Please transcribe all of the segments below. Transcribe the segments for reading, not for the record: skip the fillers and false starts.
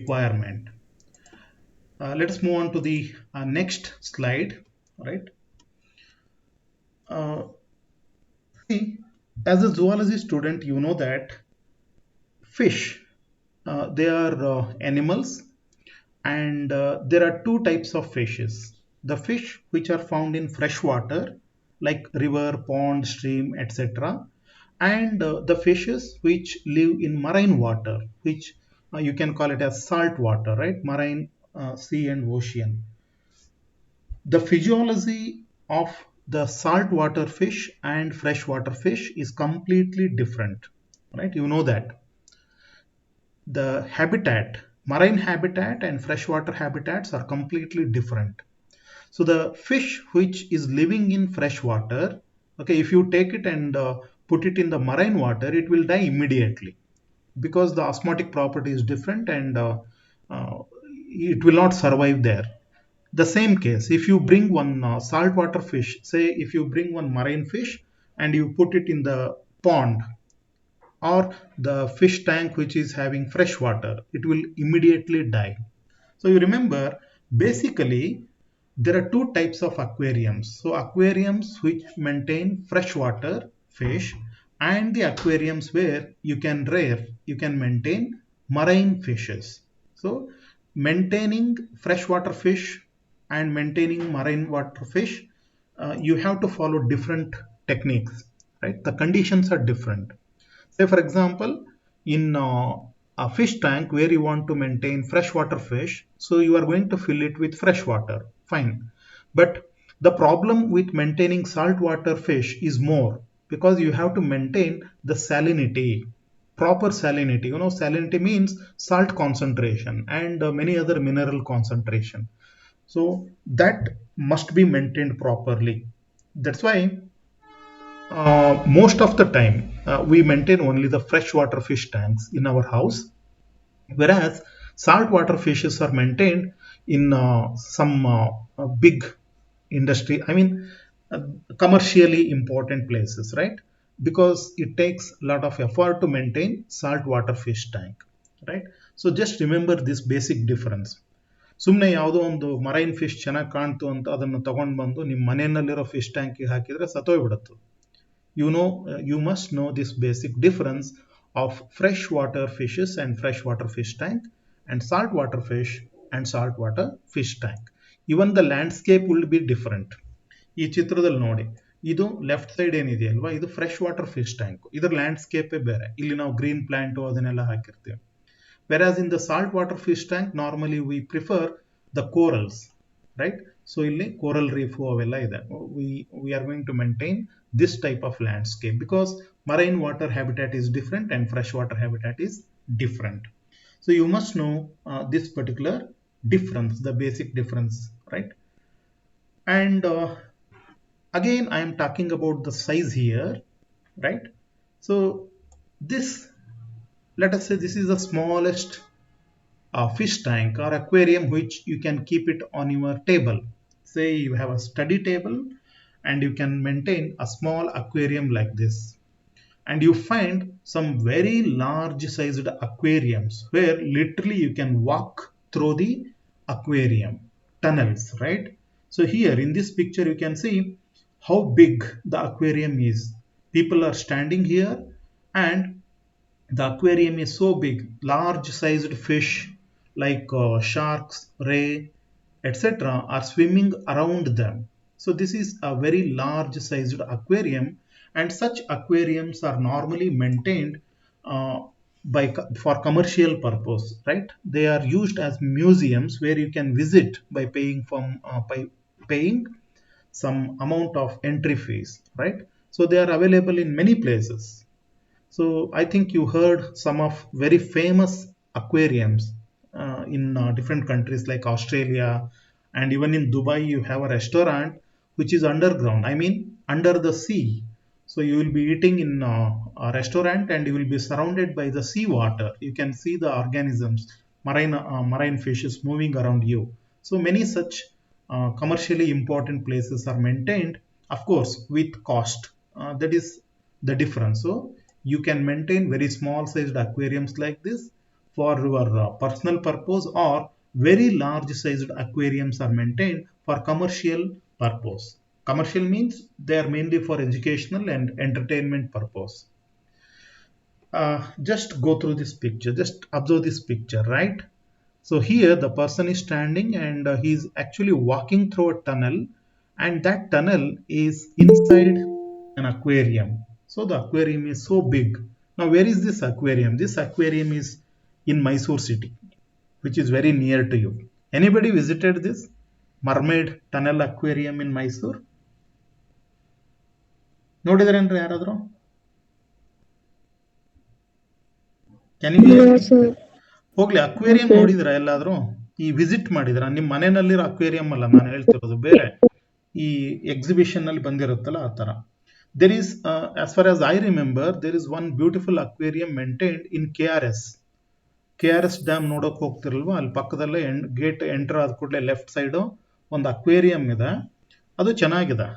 requirement. Let us move on to the next slide. Right. Uh, See, as a zoology student, you know that fish, they are animals, and there are two types of fishes. The fish which are found in fresh water, like river, pond, stream, etc., and the fishes which live in marine water, which you can call it as salt water, right? Marine, sea, and ocean. The physiology of the saltwater fish and freshwater fish is completely different, right? You know that the habitat, marine habitat and freshwater habitats are completely different. So the fish which is living in fresh water, okay, if you take it and put it in the marine water, it will die immediately because the osmotic property is different, and uh, it will not survive there. The same case, if you bring one saltwater fish, say if you bring one marine fish and you put it in the pond or the fish tank which is having fresh water, it will immediately die. So you remember, basically, there are two types of aquariums. So aquariums which maintain freshwater fish, and the aquariums where you can maintain marine fishes. So maintaining freshwater fish and maintaining marine water fish, you have to follow different techniques, right? The conditions are different. Say, for example, in a fish tank where you want to maintain freshwater fish, so you are going to fill it with fresh water. Fine. But the problem with maintaining saltwater fish is more because you have to maintain the salinity, proper salinity. You know, salinity means salt concentration and many other mineral concentration. So that must be maintained properly. That's why most of the time, we maintain only the freshwater fish tanks in our house, whereas saltwater fishes are maintained in some big industry. I mean, uh, commercially important places, right? Because it takes a lot of effort to maintain saltwater fish tank, right? So just remember this basic difference. ಸುಮ್ಮನೆ ಯಾವುದೋ ಒಂದು marine fish ಚೆನ್ನಾಗಿ ಕಾಣ್ತು ಅಂತ ಅದನ್ನು ತಗೊಂಡು ಬಂದು ನಿಮ್ಮ ಮನೆಯಲ್ಲಿರೋ ಫಿಶ್ ಟ್ಯಾಂಕಿಗೆ ಹಾಕಿದ್ರೆ ಸತ್ತೋಗ್ಬಿಡುತ್ತೆ. You must know this basic difference of freshwater fishes and freshwater fish tank, and saltwater fish and saltwater fish tank. Even the landscape will be different. ಈ ಚಿತ್ರದಲ್ಲಿ ನೋಡಿ, ಇದು ಲೆಫ್ಟ್ ಸೈಡ್ ಏನಿದೆ ಅಲ್ವಾ, ಇದು ಫ್ರೆಶ್ ವಾಟರ್ ಫಿಶ್ ಟ್ಯಾಂಕ್. ಇದರ ಲ್ಯಾಂಡ್ಸ್ಕೇಪೇ ಬೇರೆ. ಇಲ್ಲಿ ನಾವು ಗ್ರೀನ್ ಪ್ಲಾಂಟು ಅದನ್ನೆಲ್ಲ ಹಾಕಿರ್ತೀವಿ. Whereas in the saltwater fish tank, normally we prefer the corals, right? So ಇಲ್ಲಿ coral reef ಅವೆಲ್ಲ ಇದೆ. We are going to maintain this type of landscape because marine water habitat is different and freshwater habitat is different. So you must know this particular difference, the basic difference, right? And again, I am talking about the size here, right? So this, let us say this is the smallest fish tank or aquarium which you can keep it on your table. Say you have a study table and you can maintain a small aquarium like this, and you find some very large sized aquariums where literally you can walk through the aquarium tunnels, right? So here in this picture you can see how big the aquarium is. People are standing here, and the aquarium is so big, large sized fish like sharks, ray, etc. are swimming around them. So this is a very large sized aquarium, and such aquariums are normally maintained uh, for commercial purpose, right? They are used as museums where you can visit by paying some amount of entry fees, right? So they are available in many places. So I think you heard some of very famous aquariums in different countries like Australia, and even in Dubai you have a restaurant which is underground. I mean under the sea. So you will be eating in a restaurant and you will be surrounded by the sea water. You can see the organisms, marine fishes moving around you. So many such commercially important places are maintained, of course, with cost. That is the difference. So you can maintain very small sized aquariums like this, for your personal purpose, or very large sized aquariums are maintained for commercial purpose. Commercial means they are mainly for educational and entertainment purpose. Just go through this picture, just observe this picture, right? So here the person is standing and he's actually walking through a tunnel, and that tunnel is inside an aquarium. So the aquarium is so big. Now where is this aquarium? This aquarium is in Mysore city, which is very near to you. Anybody visited this mermaid tunnel aquarium in Mysore? ನೋಡಿದ್ರೇನ್ರಿ ಯಾರಾದ್ರೂ? Can you hear No, me? sir. ಹೋಗ್ಲಿ, No, aquarium sir. ನೋಡಿದ್ರ ಎಲ್ಲಾದ್ರೂ? ಈ visit ಮಾಡಿದ್ರ? ನಿಮ್ಮ ಮನೆಯಲ್ಲಿರೋ aquarium ಅಲ್ಲ ನಾನು ಹೇಳ್ತಿರೋದು, ಬೇರೆ ಈ ಎಕ್ಸಿಬಿಷನ್ ಅಲ್ಲಿ ಬಂದಿರುತ್ತಲ್ಲ ಆ ತರ. There is, as far as I remember, there is one beautiful aquarium maintained in KRS. KRS dam ನೋಡೋಕೆ ಹೋಗ್ತಿರಲ್ವಾ, ಅಲ್ಲಿ ಪಕ್ಕದಲ್ಲೇ ಗೇಟ್ ಎಂಟರ್ ಆದ ಕೂಡಲೇ ಲೆಫ್ಟ್ ಸೈಡ್ ಒಂದು ಅಕ್ವೇರಿಯಂ ಇದೆ. ಅದು ಚೆನ್ನಾಗಿದೆ.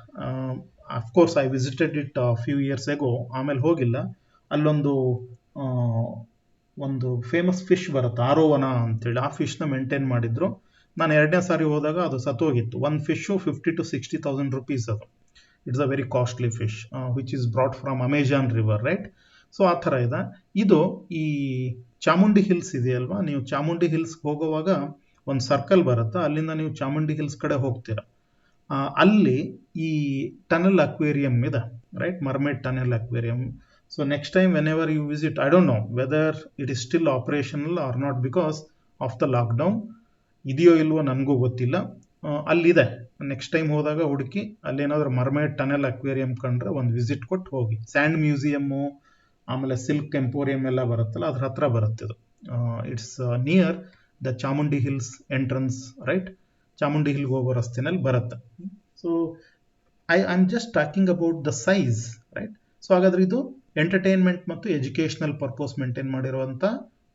Of course I visited it few years ago, ಆಮೇಲೆ ಹೋಗಿಲ್ಲ. ಅಲ್ಲೊಂದು ಆ, ಒಂದು ಫೇಮಸ್ ಫಿಶ್ ಬರುತ್ತೆ ಆರೋವನ ಅಂತೇಳಿ, ಆ ಫಿಶ್ನ ಮೇಂಟೈನ್ ಮಾಡಿದ್ರು. ನಾನು ಎರಡನೇ ಸಾರಿ ಹೋದಾಗ ಅದು ಸತ್ತೋಗಿತ್ತು. ಒಂದು ಫಿಶು 50,000 to 60,000 rupees ಅದು. It's a very costly fish which is brought from Amazon river, right? So ಆ ಥರ ಇದೆ. ಇದು ಈ ಚಾಮುಂಡಿ ಹಿಲ್ಸ್ ಇದೆಯಲ್ವಾ, ನೀವು ಚಾಮುಂಡಿ ಹಿಲ್ಸ್ ಹೋಗುವಾಗ ಒಂದು ಸರ್ಕಲ್ ಬರುತ್ತೆ, ಅಲ್ಲಿಂದ ನೀವು ಚಾಮುಂಡಿ ಹಿಲ್ಸ್ ಕಡೆ ಹೋಗ್ತೀರಾ. ಅಲ್ಲಿ ಈ ಟನಲ್ ಅಕ್ವೇರಿಯಂ ಇದೆ, right? Mermaid tunnel aquarium. So next time whenever you visit, I don't know whether it is still operational or not because of the lockdown. ಇದೆಯೋ ಇಲ್ವೋ ನನಗೂ ಗೊತ್ತಿಲ್ಲ. ಅಲ್ಲಿದೆ, ನೆಕ್ಸ್ಟ್ ಟೈಮ್ ಹೋದಾಗ ಹುಡುಕಿ ಅಲ್ಲೇನಾದ್ರೂ ಮರ್ಮೇಡ್ ಟನಲ್ ಅಕ್ವೇರಿಯಂ ಕಂಡ್ರೆ ಒಂದು ವಿಸಿಟ್ ಕೊಟ್ಟು ಹೋಗಿ. ಸ್ಯಾಂಡ್ ಮ್ಯೂಸಿಯಮ್ಮು, ಆಮೇಲೆ ಸಿಲ್ಕ್ ಎಂಪೋರಿಯಂ ಎಲ್ಲ ಬರುತ್ತಲ್ಲ, ಅದ್ರ ಹತ್ರ ಬರುತ್ತೆ ಇದು. It's near the Chamundi hills entrance, right? Chamundi ಹಿಲ್ಗೆ ಹೋಗೋ ರಸ್ತೆನಲ್ಲಿ ಬರುತ್ತೆ. So I am just talking about the size, right? So ಹಾಗಾದ್ರೆ ಇದು ಎಂಟರ್ಟೈನ್ಮೆಂಟ್ ಮತ್ತು ಎಜುಕೇಶನಲ್ ಪರ್ಪಸ್ ಮೇಂಟೈನ್ ಮಾಡಿರುವಂತ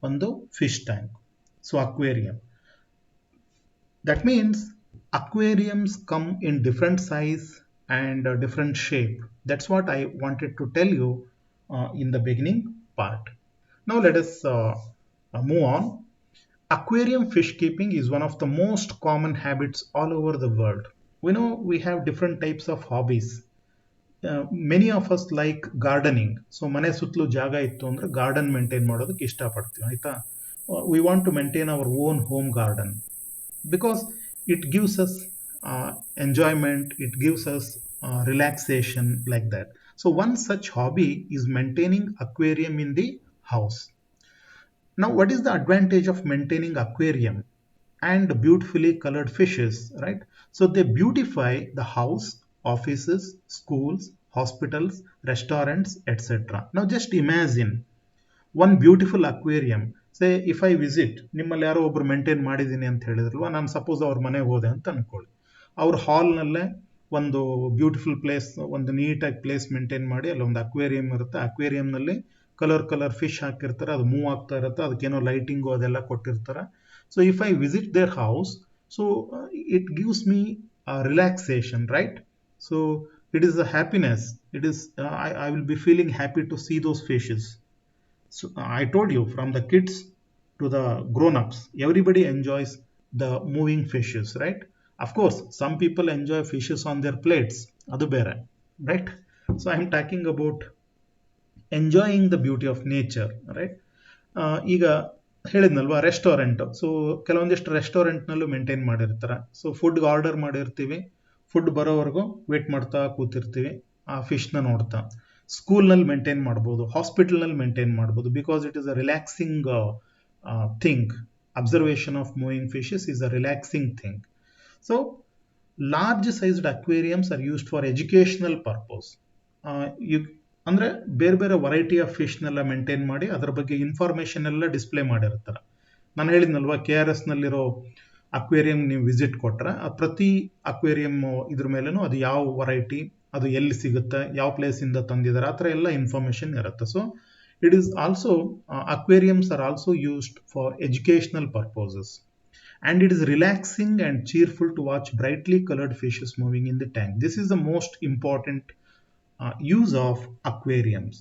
ಒಂದು fish tank. So aquarium, that means aquariums come in different size and different shape. That's what I wanted to tell you in the beginning part. Now let us move on. Aquarium fish keeping is one of the most common habits all over the world. We know we have different types of hobbies. Many of us like gardening. So ಮನೆ ಸುತ್ತಲೂ ಜಾಗ ಇತ್ತು ಅಂದ್ರೆ garden maintain ಮಾಡೋದಕ್ಕೆ ಇಷ್ಟಪಡ್ತೀವಿ, ಆಯ್ತಾ? We want to maintain our own home garden because it gives us enjoyment, it gives us relaxation, like that. So one such hobby is maintaining aquarium in the house. Now what is the advantage of maintaining aquarium and beautifully colored fishes, right? So they beautify the house, offices, schools, hospitals, restaurants, etc. Now just imagine one beautiful aquarium. Say if I visit, ನಿಮ್ಮಲ್ಲಿ ಯಾರೋ ಒಬ್ರು maintain ಮಾಡಿದ್ದೀನಿ ಅಂತ ಹೇಳಿದ್ರಲ್ವ, ನಾನು suppose ಅವ್ರ ಮನೆಗೆ ಹೋದೆ ಅಂತ ಅನ್ಕೊಳ್ಳಿ. ಅವ್ರ ಹಾಲ್ನಲ್ಲೇ ಒಂದು ಬ್ಯೂಟಿಫುಲ್ ಪ್ಲೇಸ್, ಒಂದು ನೀಟಾಗಿ ಪ್ಲೇಸ್ ಮೇಂಟೈನ್ ಮಾಡಿ, ಅಲ್ಲಿ ಒಂದು ಅಕ್ವೇರಿಯಂ ಇರುತ್ತೆ. ಅಕ್ವೇರಿಯಂನಲ್ಲಿ ಕಲರ್ ಫಿಶ್ ಹಾಕಿರ್ತಾರೆ, ಅದು ಮೂವ್ ಆಗ್ತಾ ಇರುತ್ತೆ, ಅದಕ್ಕೇನೋ ಲೈಟಿಂಗು ಅದೆಲ್ಲ ಕೊಟ್ಟಿರ್ತಾರೆ. So if I visit their house, so it gives me relaxation, right? So it is a happiness. It is, I will be feeling happy to see those fishes. So I told you, from the kids to the grown-ups, everybody enjoys the moving fishes, right? Of course, some people enjoy fishes on their plates, adu bere, right? So I am talking about enjoying the beauty of nature, right? ಈಗ ಹೇಳಿದ್ನಲ್ವಾ, restaurant. So ಕೆಲವೊಂದಿಷ್ಟು ರೆಸ್ಟೋರೆಂಟ್ನಲ್ಲೂ maintain ಮಾಡಿರ್ತಾರೆ. So ಫುಡ್ಗೆ order ಮಾಡಿರ್ತೀವಿ, food ಬರೋವರೆಗೂ wait ಮಾಡ್ತಾ ಕೂತಿರ್ತೀವಿ ಆ ಫಿಶ್ನ ನೋಡ್ತಾ. ಸ್ಕೂಲ್ನಲ್ಲಿ maintain ಮಾಡ್ಬೋದು, ಹಾಸ್ಪಿಟಲ್ನಲ್ಲಿ ಮೇಂಟೈನ್ ಮಾಡ್ಬೋದು, because it is a relaxing thing. Observation of moving fishes is a relaxing thing. So large sized aquariums are used for educational purpose. ಅಂದ್ರೆ ಬೇರೆ ಬೇರೆ ವೆರೈಟಿ ಆಫ್ ಫಿಶ್ನೆಲ್ಲ ಮೇಂಟೈನ್ ಮಾಡಿ ಅದ್ರ ಬಗ್ಗೆ ಇನ್ಫಾರ್ಮೇಶನ್ ಎಲ್ಲ ಡಿಸ್ಪ್ಲೇ ಮಾಡಿರ್ತಾರೆ. ನಾನು ಹೇಳಿದ್ನಲ್ವಾ, KRS ನಲ್ಲಿರೋ ಅಕ್ವೇರಿಯಂ ನೀವು ವಿಸಿಟ್ ಕೊಟ್ರೆ ಪ್ರತಿ ಅಕ್ವೇರಿಯಂ ಇದ್ರ ಮೇಲೇನು ಅದು ಯಾವ ವೆರೈಟಿ, ಅದು ಎಲ್ಲಿ ಸಿಗುತ್ತೆ, ಯಾವ ಪ್ಲೇಸ್ ಇಂದ ತಂದಿದ್ದಾರೆ, ಆ ಥರ ಎಲ್ಲ ಇನ್ಫಾರ್ಮೇಶನ್ ಇರುತ್ತೆ. So it is also, aquariums are also used for educational purposes, and it is relaxing and cheerful to watch brightly colored fishes moving in the tank. This is the most important use of aquariums.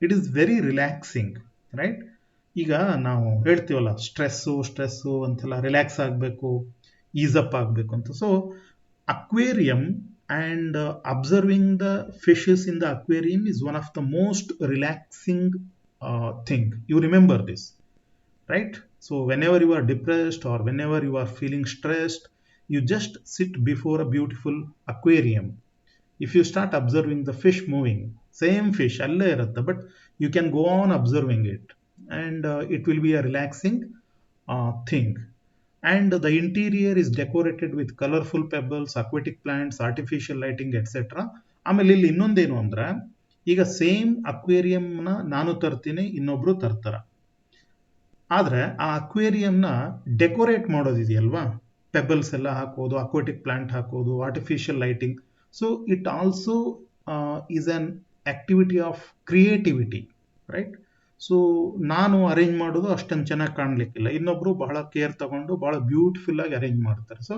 It is very relaxing, right? ಈಗ ನಾವು ಹೇಳ್ತೀವಲ್ಲ stress ಅಂತೆಲ್ಲ relax ಆಗಬೇಕು, ಈಸಪ್ ಆಗಬೇಕು ಅಂತ. So aquarium and observing the fishes in the aquarium is one of the most relaxing thing. You remember this, right? So whenever you are depressed or whenever you are feeling stressed, you just sit before a beautiful aquarium. If you start observing the fish moving, same fish ಅಲ್ಲೇ ಇರುತ್ತೆ, but you can go on observing it, and it will be a relaxing thing. And the interior is decorated with colorful pebbles, aquatic plants, artificial lighting, etc. ಆಮೇಲೆ ಇಲ್ಲಿ ಇನ್ನೊಂದೇನು ಅಂದ್ರೆ, ಈಗ same ಅಕ್ವೇರಿಯಂನ ನಾನು ತರ್ತೀನಿ, ಇನ್ನೊಬ್ರು ತರ್ತಾರ. ಆದ್ರೆ ಆ ಅಕ್ವೇರಿಯಂನ ಡೆಕೋರೇಟ್ ಮಾಡೋದಿದೆಯಲ್ವಾ, ಪೆಬಲ್ಸ್ ಎಲ್ಲ ಹಾಕೋದು, ಅಕ್ವಾಟಿಕ್ ಪ್ಲಾಂಟ್ ಹಾಕೋದು, artificial lighting. So it also is an activity of creativity, right? So ನಾನು ಅರೇಂಜ್ ಮಾಡೋದು ಅಷ್ಟೊಂದು ಚೆನ್ನಾಗಿ ಕಾಣಲಿಕ್ಕಿಲ್ಲ, ಇನ್ನೊಬ್ರು ಬಹಳ ಕೇರ್ ತಗೊಂಡು ಬಹಳ ಬ್ಯೂಟಿಫುಲ್ ಆಗಿ ಅರೇಂಜ್ ಮಾಡ್ತಾರೆ. So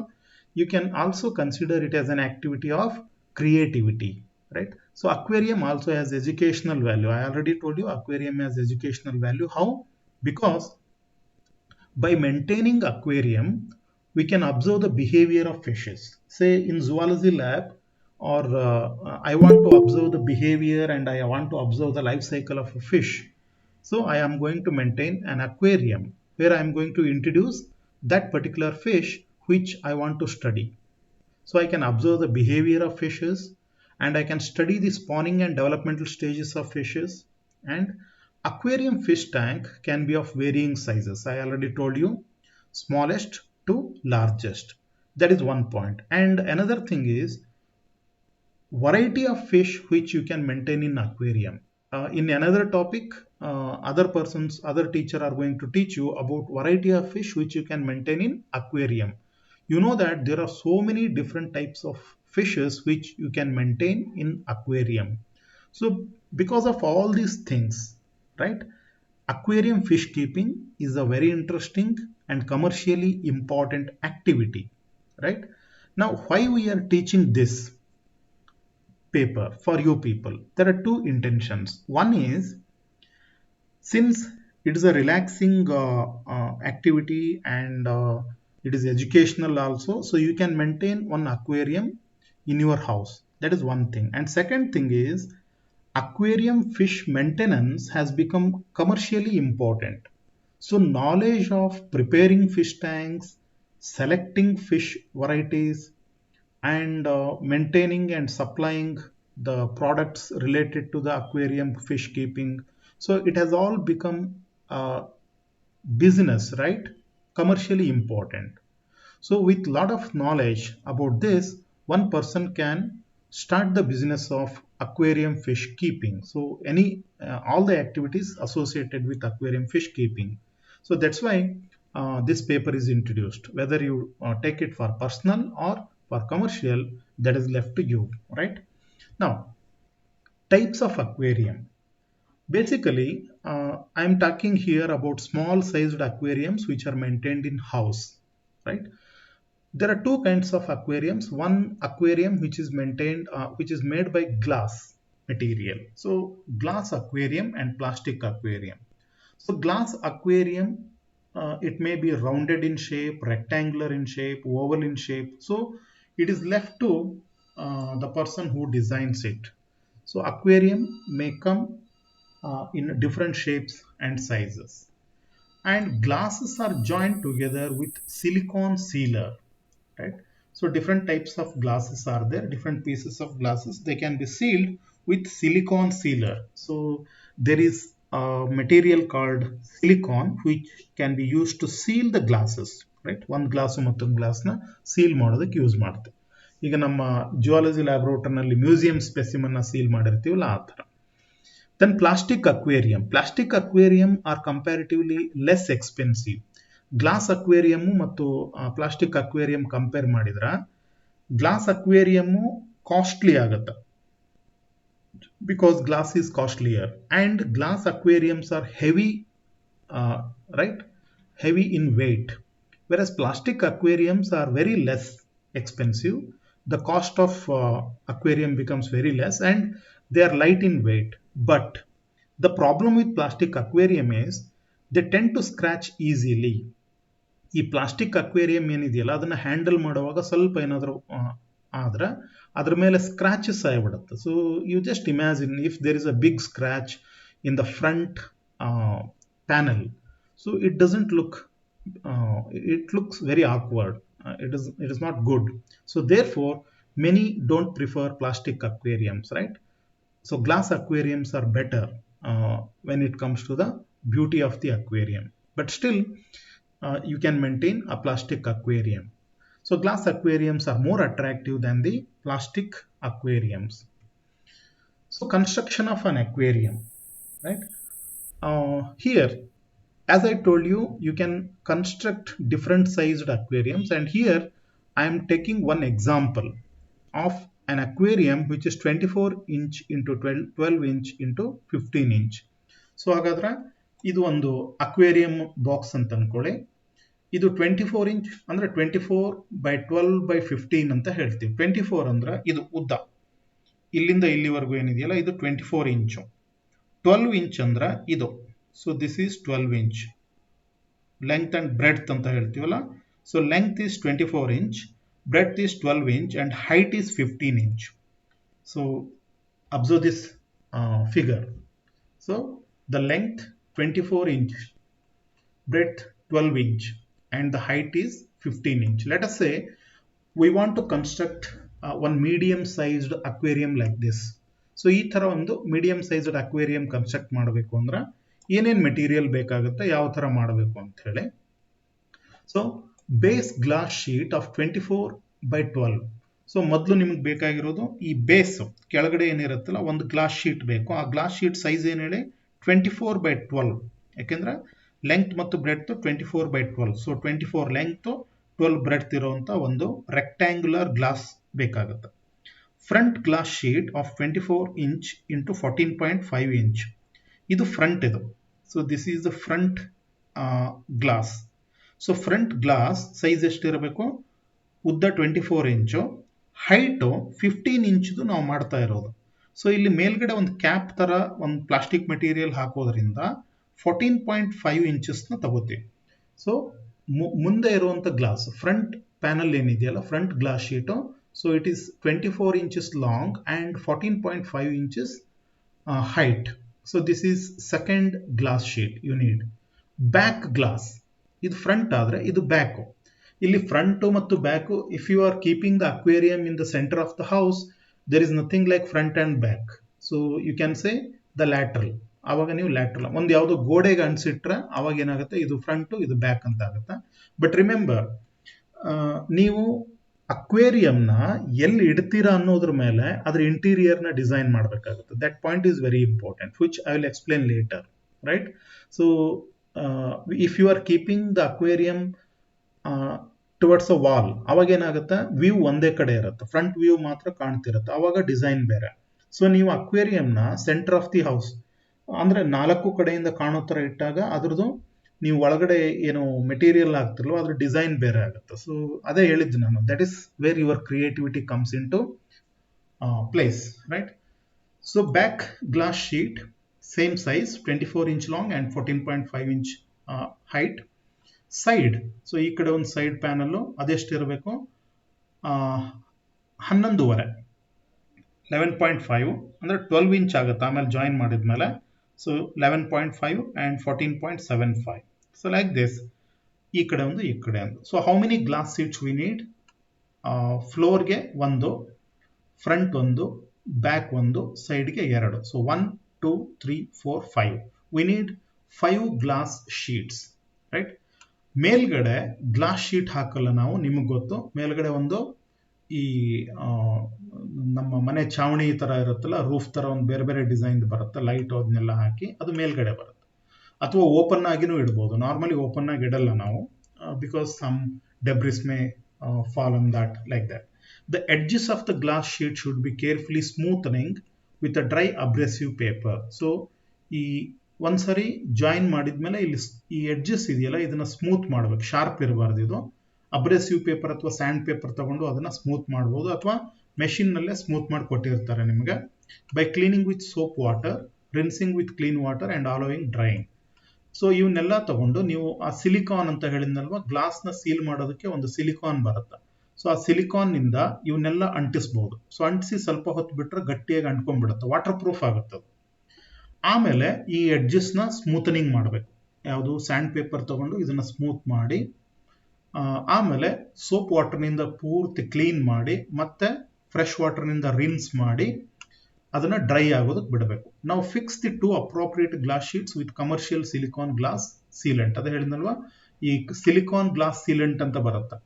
you can also consider it as an activity of creativity, right? So aquarium also has educational value. I already told you aquarium has educational value. How? Because by maintaining aquarium, we can observe the behavior of fishes. Say in zoology lab, or I want to observe the behavior and I want to observe the life cycle of a fish. So I am going to maintain an aquarium where I am going to introduce that particular fish which I want to study. So I can observe the behavior of fishes, and I can study the spawning and developmental stages of fishes. And aquarium fish tank can be of varying sizes. I already told you, smallest to largest. That is one point. And another thing is variety of fish which you can maintain in aquarium. In another topic, other teacher are going to teach you about variety of fish which you can maintain in aquarium. You know that there are so many different types of fishes which you can maintain in aquarium. So because of all these things, right, aquarium fish keeping is a very interesting and commercially important activity, right? Now why we are teaching this paper for you people? There are two intentions. One is, since it is a relaxing activity and it is educational also, so you can maintain one aquarium in your house. That is one thing. And second thing is, aquarium fish maintenance has become commercially important. So knowledge of preparing fish tanks, selecting fish varieties, and maintaining and supplying the products related to the aquarium fish keeping, so it has all become business, right? Commercially important. So with lot of knowledge about this, one person can start the business of aquarium fish keeping. So any all the activities associated with aquarium fish keeping. So that's why this paper is introduced. Whether you take it for personal or for commercial, that is left to you, right? Now, types of aquarium. Basically, I am talking here about small sized aquariums which are maintained in house, right? There are two kinds of aquariums. One aquarium which is maintained, which is made by glass material. So glass aquarium and plastic aquarium. So glass aquarium, it may be rounded in shape, rectangular in shape, oval in shape. So it is left to the person who designs it. So aquarium may come in different shapes and sizes. And glasses are joined together with silicone sealer, right? So different types of glasses are there, different pieces of glasses, they can be sealed with silicone sealer. So there is a material called silicone which can be used to seal the glasses, right? One glass ಮತ್ತೊಂದು ಗ್ಲಾಸ್ನ seal ಮಾಡೋದಕ್ಕೆ use ಮಾಡ್ತೀವಿ. ಈಗ ನಮ್ಮ geology ಲ್ಯಾಬ್ರೋಟರಿನಲ್ಲಿ museum ಸ್ಪೆಸಿಮನ್ನ seal ಮಾಡಿರ್ತೀವಲ್ಲ ಆ ಥರ. Then plastic aquarium. Plastic aquarium are comparatively less expensive. Glass aquarium ಮತ್ತು plastic aquarium compare ಮಾಡಿದ್ರೆ ಗ್ಲಾಸ್ ಅಕ್ವೇರಿಯಮ್ ಕಾಸ್ಟ್ಲಿ ಆಗುತ್ತೆ, because glass is costlier, and glass aquariums are heavy, right? Heavy in weight, whereas plastic aquariums are very less expensive. The cost of aquarium becomes very less and they are light in weight. But the problem with plastic aquarium is they tend to scratch easily. ಈ plastic aquarium ಏನಿದೆಯಲ್ಲ ಅದನ್ನ handle ಮಾಡುವಾಗ ಸ್ವಲ್ಪ ಏನಾದರೂ ಆದ್ರೆ ಅದ್ರ ಮೇಲೆ scratches ಆಗಿಬಿಡುತ್ತೆ. So you just imagine if there is a big scratch in the front panel, so it doesn't look, it looks very awkward. It is not good. So therefore many don't prefer plastic aquariums, right? So glass aquariums are better when it comes to the beauty of the aquarium, but still you can maintain a plastic aquarium. So glass aquariums are more attractive than the plastic aquariums. So construction of an aquarium, right? Here, as I told you, you can construct different sized aquariums, and here I am taking one example of an aquarium which is 24 inch into 12 inch into 15 inch. So ಹಾಗಾದ್ರೆ ಇದು ಒಂದು aquarium box ಅಂತ ಅನ್ಕೊಳ್ಳಿ. ಇದು 24 inch ಅಂದ್ರೆ 24/12/15 ಅಂತ ಹೇಳ್ತೀವಿ. 24 ಅಂದ್ರೆ ಇದು ಉದ್ದ, ಇಲ್ಲಿಂದ ಇಲ್ಲಿವರೆಗೂ ಏನಿದೆಯಲ್ಲ ಇದು 24 ಇಂಚು. 12 ಇಂಚ್ ಅಂದ್ರೆ ಇದು, so this is 12 inch. Length and breadth ಅಂತ ಹೇಳ್ತೀವಲ್ಲ. So length is 24 inch, breadth is 12 inch, and height is 15 inch. So observe this figure. So the length 24 inch, breadth 12 inch, and the height is 15 inch. Let us say we want to construct one medium sized aquarium like this. So ಈ ತರ ಒಂದು medium sized aquarium construct ಮಾಡಬೇಕು ಅಂದ್ರೆ ಏನೇನು material ಬೇಕಾಗುತ್ತೆ, ಯಾವ ತರ ಮಾಡಬೇಕು ಅಂತ ಹೇಳಿ. So base glass sheet of 24/12. So ಮೊದಲು ನಿಮ್ಗೆ ಬೇಕಾಗಿರೋದು ಈ ಬೇಸ್ ಕೆಳಗಡೆ ಏನಿರುತ್ತಲ್ಲ ಒಂದು ಗ್ಲಾಸ್ ಶೀಟ್ ಬೇಕು. ಆ ಗ್ಲಾಸ್ ಶೀಟ್ ಸೈಜ್ ಏನು ಹೇಳಿ 24/12, ಯಾಕೆಂದ್ರೆ ಲೆಂತ್ ಮತ್ತು ಬ್ರೆಡ್ತ್ 24/12. ಸೊ 24 ಲೆಂತ್ 12 ಬ್ರೆಡ್ತ್ ಇರುವಂತ ಒಂದು ರೆಕ್ಟ್ಯಾಂಗ್ಯುಲರ್ ಗ್ಲಾಸ್ ಬೇಕಾಗುತ್ತೆ. Front glass sheet of 24 inch into 14.5 inch. ಇದು ಫ್ರಂಟ್ ಇದು. So this is the front glass. So front glass size ಎಷ್ಟಿರಬೇಕು, ಉದ್ದ 24 ಇಂಚು, ಹೈಟು 15 ಇಂಚ್ದು ನಾವು ಮಾಡ್ತಾ ಇರೋದು. ಸೊ ಇಲ್ಲಿ ಮೇಲ್ಗಡೆ ಒಂದು ಕ್ಯಾಪ್ ತರ ಒಂದು ಪ್ಲಾಸ್ಟಿಕ್ ಮೆಟೀರಿಯಲ್ ಹಾಕೋದ್ರಿಂದ 14.5 ಇಂಚಸ್ನ ತಗೋತೀವಿ. ಸೊ ಮುಂದೆ ಇರುವಂತ ಗ್ಲಾಸ್ ಫ್ರಂಟ್ ಪ್ಯಾನಲ್ ಏನಿದೆಯಲ್ಲ, front glass sheet, so it is 24 inches long and 14.5 inches height. So this is second glass sheet you need. Back glass, ಇದು ಫ್ರಂಟ್ ಆದ್ರೆ ಇದು ಬ್ಯಾಕ್. ಇಲ್ಲಿ ಫ್ರಂಟ್ ಮತ್ತು back, if you are keeping the aquarium in the centre of the house, there is nothing like front and back. So you can say the lateral. ಆವಾಗ ನೀವು lateral ಒಂದು ಯಾವುದೋ ಗೋಡೆಗೆ ಅನ್ಸಿಟ್ರೆ ಅವಾಗ ಏನಾಗುತ್ತೆ, ಇದು ಫ್ರಂಟ್ ಇದು ಬ್ಯಾಕ್ ಅಂತ ಆಗುತ್ತೆ. ಬಟ್ ರಿಮೆಂಬರ್, ನೀವು ಅಕ್ವೇರಿಯಂನ ಎಲ್ಲಿ ಇಡ್ತೀರಾ ಅನ್ನೋದ್ರ ಮೇಲೆ ಅದ್ರ ಇಂಟೀರಿಯರ್ನ ಡಿಸೈನ್ ಮಾಡಬೇಕಾಗುತ್ತೆ. That point is very important, which I will explain later, right? So if you are keeping the aquarium towards a wall, ಅವಾಗ ಏನಾಗುತ್ತೆ, ವ್ಯೂ ಒಂದೇ ಕಡೆ ಇರುತ್ತೆ, ಫ್ರಂಟ್ ವ್ಯೂ ಮಾತ್ರ ಕಾಣ್ತಿರುತ್ತೆ, ಅವಾಗ ಡಿಸೈನ್ ಬೇರೆ. ಸೊ ನೀವು ಅಕ್ವೇರಿಯಂನ ಸೆಂಟರ್ ಆಫ್ ದಿ ಹೌಸ್ ಅಂದ್ರೆ 4 ಕಡೆಯಿಂದ ಕಾಣೋ ತರ ಇಟ್ಟಾಗ ಅದ್ರದ್ದು ನೀವು ಒಳಗಡೆ ಏನು ಮೆಟೀರಿಯಲ್ ಆಗ್ತಿರಲ್ವ ಅದ್ರ ಡಿಸೈನ್ ಬೇರೆ ಆಗುತ್ತೆ. ಸೊ ಅದೇ ಹೇಳಿದ್ದು ನಾನು, that is where your creativity comes into place, right? So back glass sheet same size 24 inch long and 14.5 inch height. Side, so ಈ ಕಡೆ ಒಂದು ಸೈಡ್ ಪ್ಯಾನಲ್ಲು ಅದೆಷ್ಟಿರಬೇಕು, 11.5, 11.5 ಅಂದ್ರೆ 12 ಇಂಚ್ ಆಗುತ್ತೆ ಆಮೇಲೆ ಜಾಯಿನ್ ಮಾಡಿದ್ಮೇಲೆ. So 11.5 and 14.75. So like this, ಈ ಕಡೆ ಒಂದು ಈ ಕಡೆ ಒಂದು. So how many glass sheets we need? ಫ್ಲೋರ್ಗೆ ಒಂದು, ಫ್ರಂಟ್ ಒಂದು, ಬ್ಯಾಕ್ ಒಂದು, ಸೈಡ್ಗೆ 2. So 1 2 3 4 5. We need 5 glass sheets, right? ಮೇಲ್ಗಡೆ ಗ್ಲಾಸ್ ಶೀಟ್ ಹಾಕಲ್ಲ ನಾವು, ನಿಮಗೆ ಗೊತ್ತು. ಮೇಲ್ಗಡೆ ಒಂದು ಈ ನಮ್ಮ ಮನೆ ಛಾವಣಿ ತರ ಇರುತ್ತಲ್ಲ, ರೂಫ್ ತರ ಒಂದು ಬೇರೆ ಬೇರೆ ಡಿಸೈನ್ ಬರುತ್ತೆ, ಲೈಟ್ ಅದನ್ನೆಲ್ಲ ಹಾಕಿ ಅದು ಮೇಲ್ಗಡೆ ಬರುತ್ತೆ. ಅಥವಾ ಓಪನ್ ಆಗಿನೂ ಇಡ್ಬೋದು. ನಾರ್ಮಲಿ ಓಪನ್ ಆಗಿ ಇಡಲ್ಲ ನಾವು, because some debris may fall on that, like that. The edges of the glass sheet should be carefully smoothening with a dry abrasive paper. So ಈ ಒಂದ್ಸರಿ ಜಾಯಿನ್ ಮಾಡಿದ್ಮೇಲೆ ಇಲ್ಲಿ ಈ ಎಡ್ಜಸ್ ಇದೆಯಲ್ಲ ಇದನ್ನ ಸ್ಮೂತ್ ಮಾಡ್ಬೇಕು, ಶಾರ್ಪ್ ಇರಬಾರ್ದು. ಇದು ಅಬ್ರೆಸಿವ್ ಪೇಪರ್ ಅಥವಾ ಸ್ಯಾಂಡ್ ಪೇಪರ್ ತಗೊಂಡು ಅದನ್ನ ಸ್ಮೂತ್ ಮಾಡ್ಬೋದು, ಅಥವಾ ಮೆಷಿನ್ ನಲ್ಲೇ ಸ್ಮೂತ್ ಮಾಡಿ ಕೊಟ್ಟಿರ್ತಾರೆ ನಿಮಗೆ. By cleaning with soap water, rinsing with clean water and allowing drying. So ಇವನ್ನೆಲ್ಲ ತಗೊಂಡು ನೀವು ಆ ಸಿಲಿಕಾನ್ ಅಂತ ಹೇಳಿದ್ನಲ್ವಾ, ಗ್ಲಾಸ್ನ ಸೀಲ್ ಮಾಡೋದಕ್ಕೆ ಒಂದು ಸಿಲಿಕಾನ್ ಬರುತ್ತೆ. ಸೊ ಆ ಸಿಲಿಕಾನ್ ನಿಂದ ಇವನ್ನೆಲ್ಲ ಅಂಟಿಸ್ಬಹುದು. ಸೊ ಅಂಟಿಸಿ ಸ್ವಲ್ಪ ಹೊತ್ತು ಬಿಟ್ರೆ ಗಟ್ಟಿಯಾಗಿ ಅಂಟ್ಕೊಂಡ್ಬಿಡುತ್ತೆ, ವಾಟರ್ ಪ್ರೂಫ್ ಆಗುತ್ತೆ. ಆಮೇಲೆ ಈ ಎಡ್ಜಸ್ನ ಸ್ಮೂತನಿಂಗ್ ಮಾಡಬೇಕು. ಯಾವುದು ಸ್ಯಾಂಡ್ ಪೇಪರ್ ತಗೊಂಡು ಇದನ್ನ ಸ್ಮೂತ್ ಮಾಡಿ, ಆಮೇಲೆ ಸೋಪ್ ವಾಟರ್ನಿಂದ ಪೂರ್ತಿ ಕ್ಲೀನ್ ಮಾಡಿ, ಮತ್ತೆ ಫ್ರೆಶ್ ವಾಟರ್ನಿಂದ ರಿನ್ಸ್ ಮಾಡಿ ಅದನ್ನ ಡ್ರೈ ಆಗೋದಕ್ಕೆ ಬಿಡಬೇಕು. ನಾವು fix the 2 appropriate glass sheets with commercial silicone glass sealant. ಅದೇ ಹೇಳಿದ್ನಲ್ವಾ, ಈ ಸಿಲಿಕಾನ್ ಗ್ಲಾಸ್ ಸೀಲೆಂಟ್ ಅಂತ ಬರುತ್ತೆ,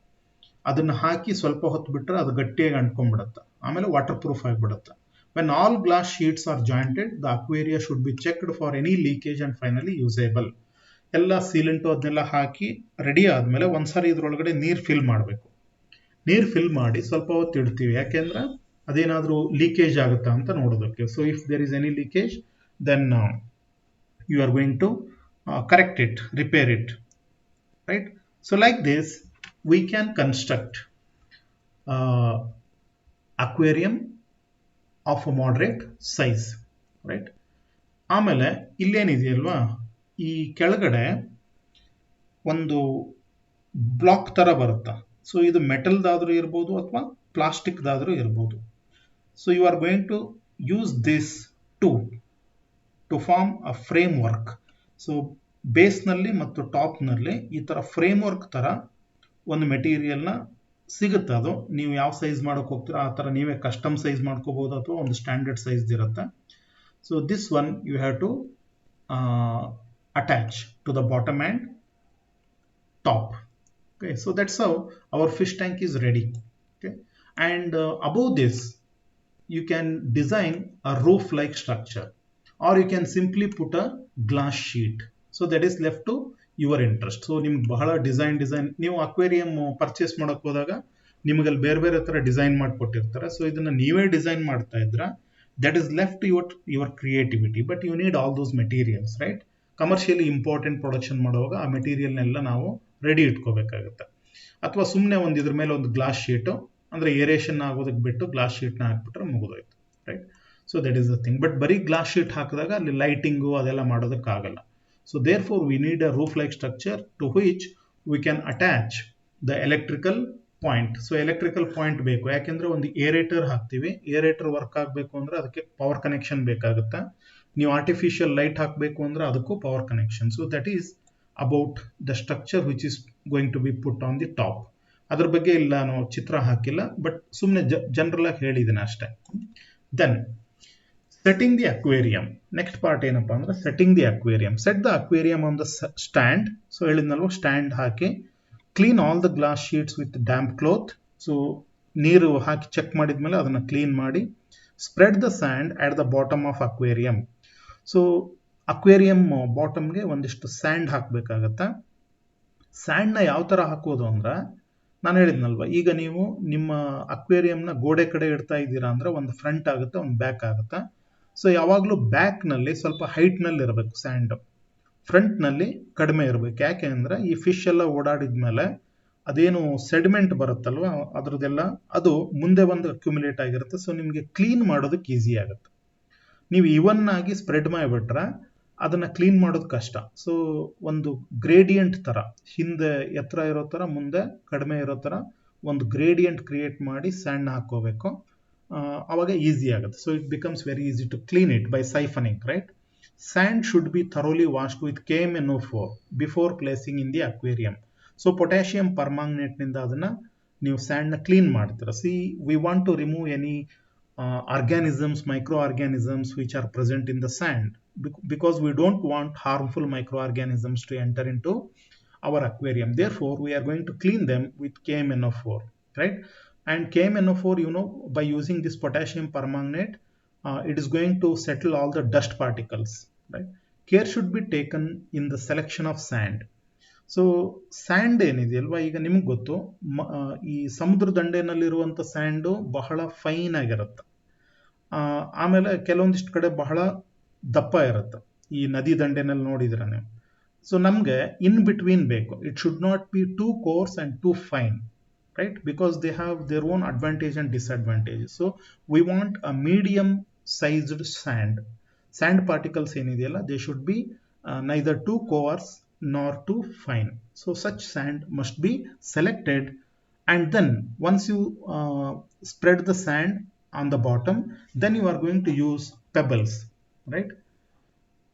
ಅದನ್ನ ಹಾಕಿ ಸ್ವಲ್ಪ ಹೊತ್ತು ಬಿಟ್ರೆ ಅದು ಗಟ್ಟಿಯಾಗಿ ಅಂಟ್ಕೊಂಡ್ಬಿಡುತ್ತೆ, ಆಮೇಲೆ ವಾಟರ್ ಪ್ರೂಫ್ ಆಗಿಬಿಡುತ್ತೆ. When all glass sheets are jointed, the aquaria should be checked for any leakage and finally usable. ಎಲ್ಲ ಸೀಲೆಂಟು ಅದನ್ನೆಲ್ಲ ಹಾಕಿ ರೆಡಿ ಆದ್ಮೇಲೆ ಒಂದ್ಸಾರಿ ಇದ್ರೊಳಗಡೆ ನೀರು ಫಿಲ್ ಮಾಡಬೇಕು. ನೀರು ಫಿಲ್ ಮಾಡಿ ಸ್ವಲ್ಪ ಹೊತ್ತು ಇಡ್ತೀವಿ, ಯಾಕೆಂದ್ರೆ ಅದೇನಾದ್ರೂ ಲೀಕೇಜ್ ಆಗುತ್ತಾ ಅಂತ ನೋಡೋದಕ್ಕೆ. So if there is any leakage, then you are going to correct it, repair it, right? So like this we can construct aquarium of a moderate size, right? ಆಮೇಲೆ ಇಲ್ಲೇನಿದೆಯಲ್ವಾ, ಈ ಕೆಳಗಡೆ ಒಂದು ಬ್ಲಾಕ್ ತರ ಬರುತ್ತಾ. ಸೊ ಇದು ಮೆಟಲ್ದಾದ್ರೂ ಇರ್ಬೋದು ಅಥವಾ ಪ್ಲಾಸ್ಟಿಕ್ದಾದ್ರೂ ಇರ್ಬೋದು. So you are going to use this to form a framework. So ಬೇಸ್ನಲ್ಲಿ ಮತ್ತು ಟಾಪ್ನಲ್ಲಿ ಈ ತರ ಫ್ರೇಮ್ ವರ್ಕ್ ತರ ಒಂದು ಮೆಟೀರಿಯಲ್ನ ಸಿಗುತ್ತೆ. ಅದು ನೀವು ಯಾವ ಸೈಜ್ ಮಾಡೋಕೆ ಹೋಗ್ತೀರಾ ಆ ಥರ ನೀವೇ ಕಸ್ಟಮ್ ಸೈಜ್ ಮಾಡ್ಕೋಬಹುದು, ಅಥವಾ ಒಂದು ಸ್ಟ್ಯಾಂಡರ್ಡ್ ಸೈಜ್ ಇರುತ್ತೆ. So this one you have to attach to the bottom and top. Okay, so that's how our fish tank is ready. Okay, and above this you can design a roof like structure, or you can simply put a glass sheet. So that is left to your interest. So ನಿಮ್ಗೆ ಬಹಳ design ನೀವು aquarium purchase ಮಾಡಕ್ ಹೋದಾಗ ನಿಮಗೆ ಅಲ್ಲಿ ಬೇರೆ ಬೇರೆ ತರ ಡಿಸೈನ್ ಮಾಡಿಕೊಟ್ಟಿರ್ತಾರೆ. ಸೊ ಇದನ್ನ ನೀವೇ ಡಿಸೈನ್ ಮಾಡ್ತಾ ಇದ್ರ, that is left to your creativity, but you need all those materials, right? Commercially important production ಮಾಡುವಾಗ ಆ ಮೆಟೀರಿಯಲ್ನೆಲ್ಲ ನಾವು ರೆಡಿ ಇಟ್ಕೋಬೇಕಾಗುತ್ತೆ. ಅಥವಾ ಸುಮ್ಮನೆ ಒಂದು ಇದ್ರ ಮೇಲೆ ಒಂದು ಗ್ಲಾಸ್ ಶೀಟು, ಅಂದ್ರೆ ಏರೇಷನ್ ಆಗೋದಕ್ಕೆ ಬಿಟ್ಟು ಗ್ಲಾಸ್ ಶೀಟ್ನ ಹಾಕ್ಬಿಟ್ರೆ ಮುಗಿದೋಯ್ತು, right? So that is the thing. But ಬರೀ ಗ್ಲಾಸ್ ಶೀಟ್ ಹಾಕಿದಾಗ ಅಲ್ಲಿ ಲೈಟಿಂಗು ಅದೆಲ್ಲ ಮಾಡೋದಕ್ಕಾಗಲ್ಲ. So therefore we need a roof-like structure to which we can attach the electrical point. So electrical point ಬೇಕು, ಯಾಕೆಂದ್ರೆ ಒಂದು ಏರೇಟರ್ ಹಾಕ್ತೀವಿ. ಏರೇಟರ್ ವರ್ಕ್ ಆಗಬೇಕು ಅಂದ್ರೆ ಅದಕ್ಕೆ ಪವರ್ ಕನೆಕ್ಷನ್ ಬೇಕಾಗುತ್ತೆ. ನೀವು ಆರ್ಟಿಫಿಷಿಯಲ್ ಲೈಟ್ ಹಾಕಬೇಕು ಅಂದ್ರೆ ಅದಕ್ಕೂ power connection. So that is about the structure which is going to be put on the top. ಅದ್ರ ಬಗ್ಗೆ ಇಲ್ಲ ನಾವು ಚಿತ್ರ ಹಾಕಿಲ್ಲ, ಬಟ್ ಸುಮ್ಮನೆ ಜನರಲ್ ಆಗಿ ಹೇಳಿದ್ದೀನಿ ಅಷ್ಟೇ. Then setting the aquarium. Next part ಏನಪ್ಪ ಅಂದ್ರೆ setting the aquarium. Set the aquarium on the stand. So ಹೇಳಿದ್ನಲ್ವ, ಸ್ಟ್ಯಾಂಡ್ ಹಾಕಿ clean all the glass sheets with damp cloth. So ನೀರು ಹಾಕಿ ಚೆಕ್ ಮಾಡಿದ್ಮೇಲೆ ಅದನ್ನ ಕ್ಲೀನ್ ಮಾಡಿ, spread the sand at the bottom of aquarium. So aquarium ಬಾಟಮ್ಗೆ ಒಂದಿಷ್ಟು sand ಹಾಕಬೇಕಾಗತ್ತೆ. ಸ್ಯಾಂಡ್ನ ಯಾವ ತರ ಹಾಕೋದು ಅಂದ್ರೆ, ನಾನು ಹೇಳಿದ್ನಲ್ವ, ಈಗ ನೀವು ನಿಮ್ಮ ಅಕ್ವೇರಿಯಂನ ಗೋಡೆ ಕಡೆ ಇಡ್ತಾ ಇದ್ದೀರಾ ಅಂದ್ರೆ ಒಂದು ಫ್ರಂಟ್ ಆಗುತ್ತೆ, ಒಂದು ಬ್ಯಾಕ್ ಆಗುತ್ತೆ. ಸೊ ಯಾವಾಗಲೂ ಬ್ಯಾಕ್ ನಲ್ಲಿ ಸ್ವಲ್ಪ ಹೈಟ್ ನಲ್ಲಿ ಇರಬೇಕು ಸ್ಯಾಂಡ್, ಫ್ರಂಟ್ ನಲ್ಲಿ ಕಡಿಮೆ ಇರಬೇಕು. ಯಾಕೆ ಅಂದ್ರೆ ಈ ಫಿಶ್ ಎಲ್ಲ ಓಡಾಡಿದ್ಮೇಲೆ ಅದೇನು ಸೆಡಿಮೆಂಟ್ ಬರುತ್ತಲ್ವ ಅದ್ರದ್ದೆಲ್ಲ ಅದು ಮುಂದೆ ಒಂದು ಅಕ್ಯುಮುಲೇಟ್ ಆಗಿರುತ್ತೆ. ಸೊ ನಿಮಗೆ ಕ್ಲೀನ್ ಮಾಡೋದಕ್ಕೆ ಈಸಿ ಆಗುತ್ತೆ. ನೀವು ಇವನ್ ಆಗಿ ಸ್ಪ್ರೆಡ್ ಮಾಡಿಬಿಟ್ರೆ ಅದನ್ನ ಕ್ಲೀನ್ ಮಾಡೋದು ಕಷ್ಟ. ಸೊ ಒಂದು ಗ್ರೇಡಿಯಂಟ್ ತರ, ಹಿಂದೆ ಎತ್ತರ ಇರೋ ತರ ಮುಂದೆ ಕಡಿಮೆ ಇರೋ ತರ ಒಂದು ಗ್ರೇಡಿಯಂಟ್ ಕ್ರಿಯೇಟ್ ಮಾಡಿ ಸ್ಯಾಂಡ್ ಹಾಕೋಬೇಕು, ಅವಾಗ ಈಸಿ ಆಗುತ್ತೆ. So it becomes very easy to clean it by siphoning, right? Sand should be thoroughly washed with KMNO4 before placing in the aquarium. So potassium permanganate ನಿಂದ ಅದನ್ನ ನೀವು ಸ್ಯಾಂಡ್ ನ clean ಮಾಡ್ತೀರ. See we want to remove any organisms, microorganisms which are present in the sand, because we don't want harmful microorganisms to enter into our aquarium. Therefore we are going to clean them with KMNO4, right? And KMNO4, you know, by using this potassium permanganate, it is going to settle all the dust particles, right? Care should be taken in the selection of sand. So sand ಏನಿದೆಯಲ್ವಾ, ಈಗ ನಿಮ್ಗೆ ಗೊತ್ತು, ಈ ಸಮುದ್ರ ದಂಡೆನಲ್ಲಿರುವಂಥ sand ಬಹಳ fine ಆಗಿರುತ್ತೆ. ಆಮೇಲೆ ಕೆಲವೊಂದಿಷ್ಟು ಕಡೆ ಬಹಳ ದಪ್ಪ ಇರುತ್ತೆ, ಈ ನದಿ ದಂಡೆನಲ್ಲಿ ನೋಡಿದ್ರೆ ನೀವು. ಸೊ ನಮಗೆ ಇನ್ ಬಿಟ್ವೀನ್ ಬೇಕು. It should not be two course and two fine, right? Because they have their own advantage and disadvantages. So we want a medium sized sand. Sand particles ಏನಿದೆಯಲ್ಲ, they should be neither too coarse nor too fine. So such sand must be selected, and then once you spread the sand on the bottom, then you are going to use pebbles, right?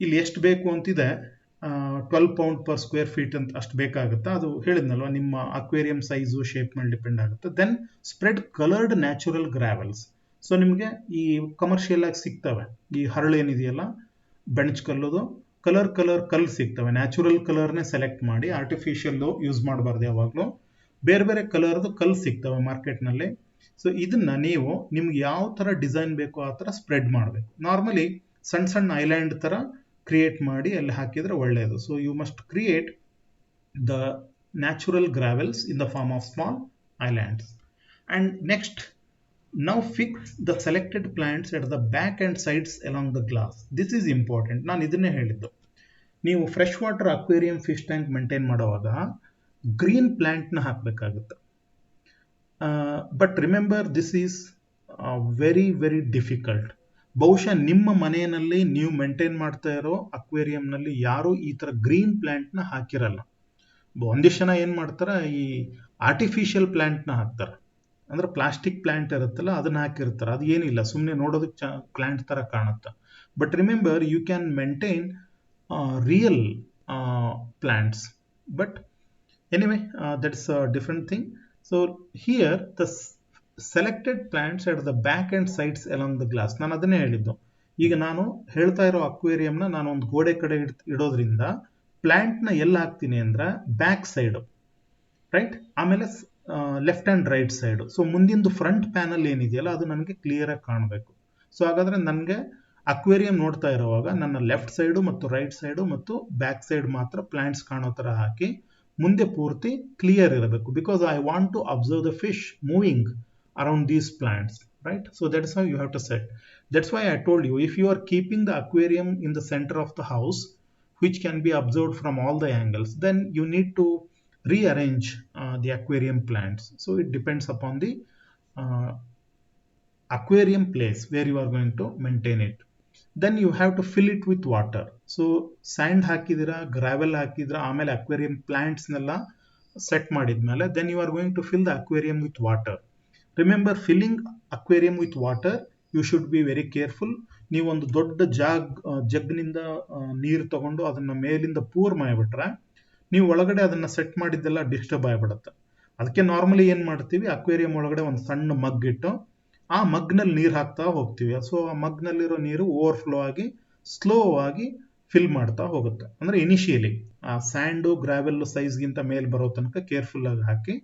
ಇಲ್ಲಿ ಎಷ್ಟು ಬೇಕು ಅಂತಿದೆ, 12 pound per square feet ಅಂತ ಅಷ್ಟು ಬೇಕಾಗುತ್ತಾ, ಅದು ಹೇಳಿದ್ನಲ್ವ ನಿಮ್ಮ aquarium size shape ಮೇಲೆ ಡಿಪೆಂಡ್ ಆಗುತ್ತೆ. Then spread coloured natural gravels. So ನಿಮಗೆ ಈ ಕಮರ್ಷಿಯಲ್ ಆಗಿ ಸಿಗ್ತವೆ, ಈ ಹರಳು ಏನಿದೆಯಲ್ಲ ಬೆಣಚ್ ಕಲ್ಲೋದು, ಕಲರ್ ಕಲ್ಲು ಸಿಗ್ತವೆ. ನ್ಯಾಚುರಲ್ ಕಲರ್ನೇ ಸೆಲೆಕ್ಟ್ ಮಾಡಿ, ಆರ್ಟಿಫಿಷಿಯಲ್ ಯೂಸ್ ಮಾಡಬಾರ್ದು ಯಾವಾಗಲೂ. ಬೇರೆ ಬೇರೆ ಕಲರ್ದು ಕಲ್ಲು ಸಿಗ್ತವೆ ಮಾರ್ಕೆಟ್ನಲ್ಲಿ. ಸೊ ಇದನ್ನ ನೀವು ನಿಮ್ಗೆ ಯಾವ ಥರ ಡಿಸೈನ್ ಬೇಕೋ ಆ ಥರ ಸ್ಪ್ರೆಡ್ ಮಾಡಬೇಕು. ನಾರ್ಮಲಿ ಸಣ್ಣ ಸಣ್ಣ ಐಲ್ಯಾಂಡ್ ಥರ ಕ್ರಿಯೇಟ್ ಮಾಡಿ ಅಲ್ಲಿ ಹಾಕಿದ್ರೆ ಒಳ್ಳೆಯದು. So you must create the natural gravels in the form of small islands. And next, now fix the selected plants at the back and sides along the glass. This is important. ನಾನು ಇದನ್ನೇ ಹೇಳಿದ್ದು, ನೀವು fresh water aquarium fish tank maintain ಮಾಡುವಾಗ green ಪ್ಲಾಂಟ್ನ ಹಾಕಬೇಕಾಗುತ್ತೆ. But remember, this is very very difficult. ಬಹುಶಃ ನಿಮ್ಮ ಮನೆಯಲ್ಲಿ ನೀವು ಮೇಂಟೈನ್ ಮಾಡ್ತಾ ಇರೋ ಅಕ್ವೇರಿಯಂನಲ್ಲಿ ಯಾರೂ ಈ ಥರ ಗ್ರೀನ್ ಪ್ಲಾಂಟ್ನ ಹಾಕಿರಲ್ಲ. ಒಂದಿಷ್ಟು ಜನ ಏನು ಮಾಡ್ತಾರೆ, ಈ ಆರ್ಟಿಫಿಷಿಯಲ್ ಪ್ಲಾಂಟ್ನ ಹಾಕ್ತಾರೆ. ಅಂದ್ರೆ ಪ್ಲಾಸ್ಟಿಕ್ ಪ್ಲಾಂಟ್ ಇರುತ್ತಲ್ಲ ಅದನ್ನ ಹಾಕಿರ್ತಾರೆ. ಅದು ಏನಿಲ್ಲ, ಸುಮ್ಮನೆ ನೋಡೋದಕ್ಕೆ ಪ್ಲಾಂಟ್ ತರ ಕಾಣುತ್ತೆ. But remember, you can maintain real plants. But anyway, that's a different thing. So here the selected plants at the back and sides along the glass. ನಾನು ಅದನ್ನೇ ಹೇಳಿದ್ದು. ಈಗ ನಾನು ಹೇಳ್ತಾ ಇರೋ ಅಕ್ವೇರಿಯಂನ ನಾನು ಒಂದು ಗೋಡೆ ಕಡೆ ಇಡೋದ್ರಿಂದ ಪ್ಲಾಂಟ್ನ ಎಲ್ಲಿ ಹಾಕ್ತೀನಿ ಅಂದ್ರೆ ಬ್ಯಾಕ್ ಸೈಡು, ರೈಟ್? ಆಮೇಲೆ left and right side. So ಮುಂದಿಂದು ಫ್ರಂಟ್ ಪ್ಯಾನಲ್ ಏನಿದೆಯಲ್ಲ ಅದು ನನಗೆ ಕ್ಲಿಯರ್ ಆಗಿ ಕಾಣಬೇಕು. ಸೊ ಹಾಗಾದ್ರೆ ನನಗೆ ಅಕ್ವೇರಿಯಂ ನೋಡ್ತಾ ಇರುವಾಗ ನನ್ನ ಲೆಫ್ಟ್ ಸೈಡು ಮತ್ತು ರೈಟ್ ಸೈಡು ಮತ್ತು ಬ್ಯಾಕ್ ಸೈಡ್ ಮಾತ್ರ ಪ್ಲಾಂಟ್ಸ್ ಕಾಣೋ ಥರ ಹಾಕಿ, ಮುಂದೆ ಪೂರ್ತಿ ಕ್ಲಿಯರ್ ಇರಬೇಕು. Because I want to observe the fish moving around these plants, right? So that's how you have to set. That's why I told you, if you are keeping the aquarium in the center of the house, which can be observed from all the angles, then you need to rearrange the aquarium plants. So it depends upon the aquarium place where you are going to maintain it. Then you have to fill it with water. So sand hakidira, gravel hakidira, ಆಮೇಲೆ aquarium plants ನೆಲ್ಲ set ಮಾಡಿದ್ಮೇಲೆ then you are going to fill the aquarium with water. Remember, filling aquarium with water, you should be very careful. ನೀವು ಒಂದು ದೊಡ್ಡ ಜಗ್ನಿಂದ ನೀರು ತಗೊಂಡು ಅದನ್ನ ಮೇಲಿಂದ ಪೂರ್ ಮಾಡಿಬಿಟ್ರೆ ನೀವು ಒಳಗಡೆ ಅದನ್ನ ಸೆಟ್ ಮಾಡಿದ್ದೆಲ್ಲ ಡಿಸ್ಟರ್ಬ್ ಆಗಿಬಿಡುತ್ತೆ. ಅದಕ್ಕೆ ನಾರ್ಮಲಿ ಏನ್ ಮಾಡ್ತೀವಿ, ಅಕ್ವೇರಿಯಂ ಒಳಗಡೆ ಒಂದು ಸಣ್ಣ ಮಗ್ ಇಟ್ಟು ಆ ಮಗ್ನಲ್ಲಿ ನೀರು ಹಾಕ್ತಾ ಹೋಗ್ತೀವಿ. ಸೊ ಆ ಮಗ್ನಲ್ಲಿರೋ ನೀರು ಓವರ್ಫ್ಲೋ ಆಗಿ ಸ್ಲೋ ಆಗಿ ಫಿಲ್ ಮಾಡ್ತಾ ಹೋಗುತ್ತೆ. ಅಂದ್ರೆ ಇನಿಷಿಯಲಿ ಆ ಸ್ಯಾಂಡು ಗ್ರಾವೆಲ್ ಸೈಜ್ಗಿಂತ ಮೇಲೆ ಬರೋ ತನಕ ಕೇರ್ಫುಲ್ ಆಗಿ ಹಾಕಿ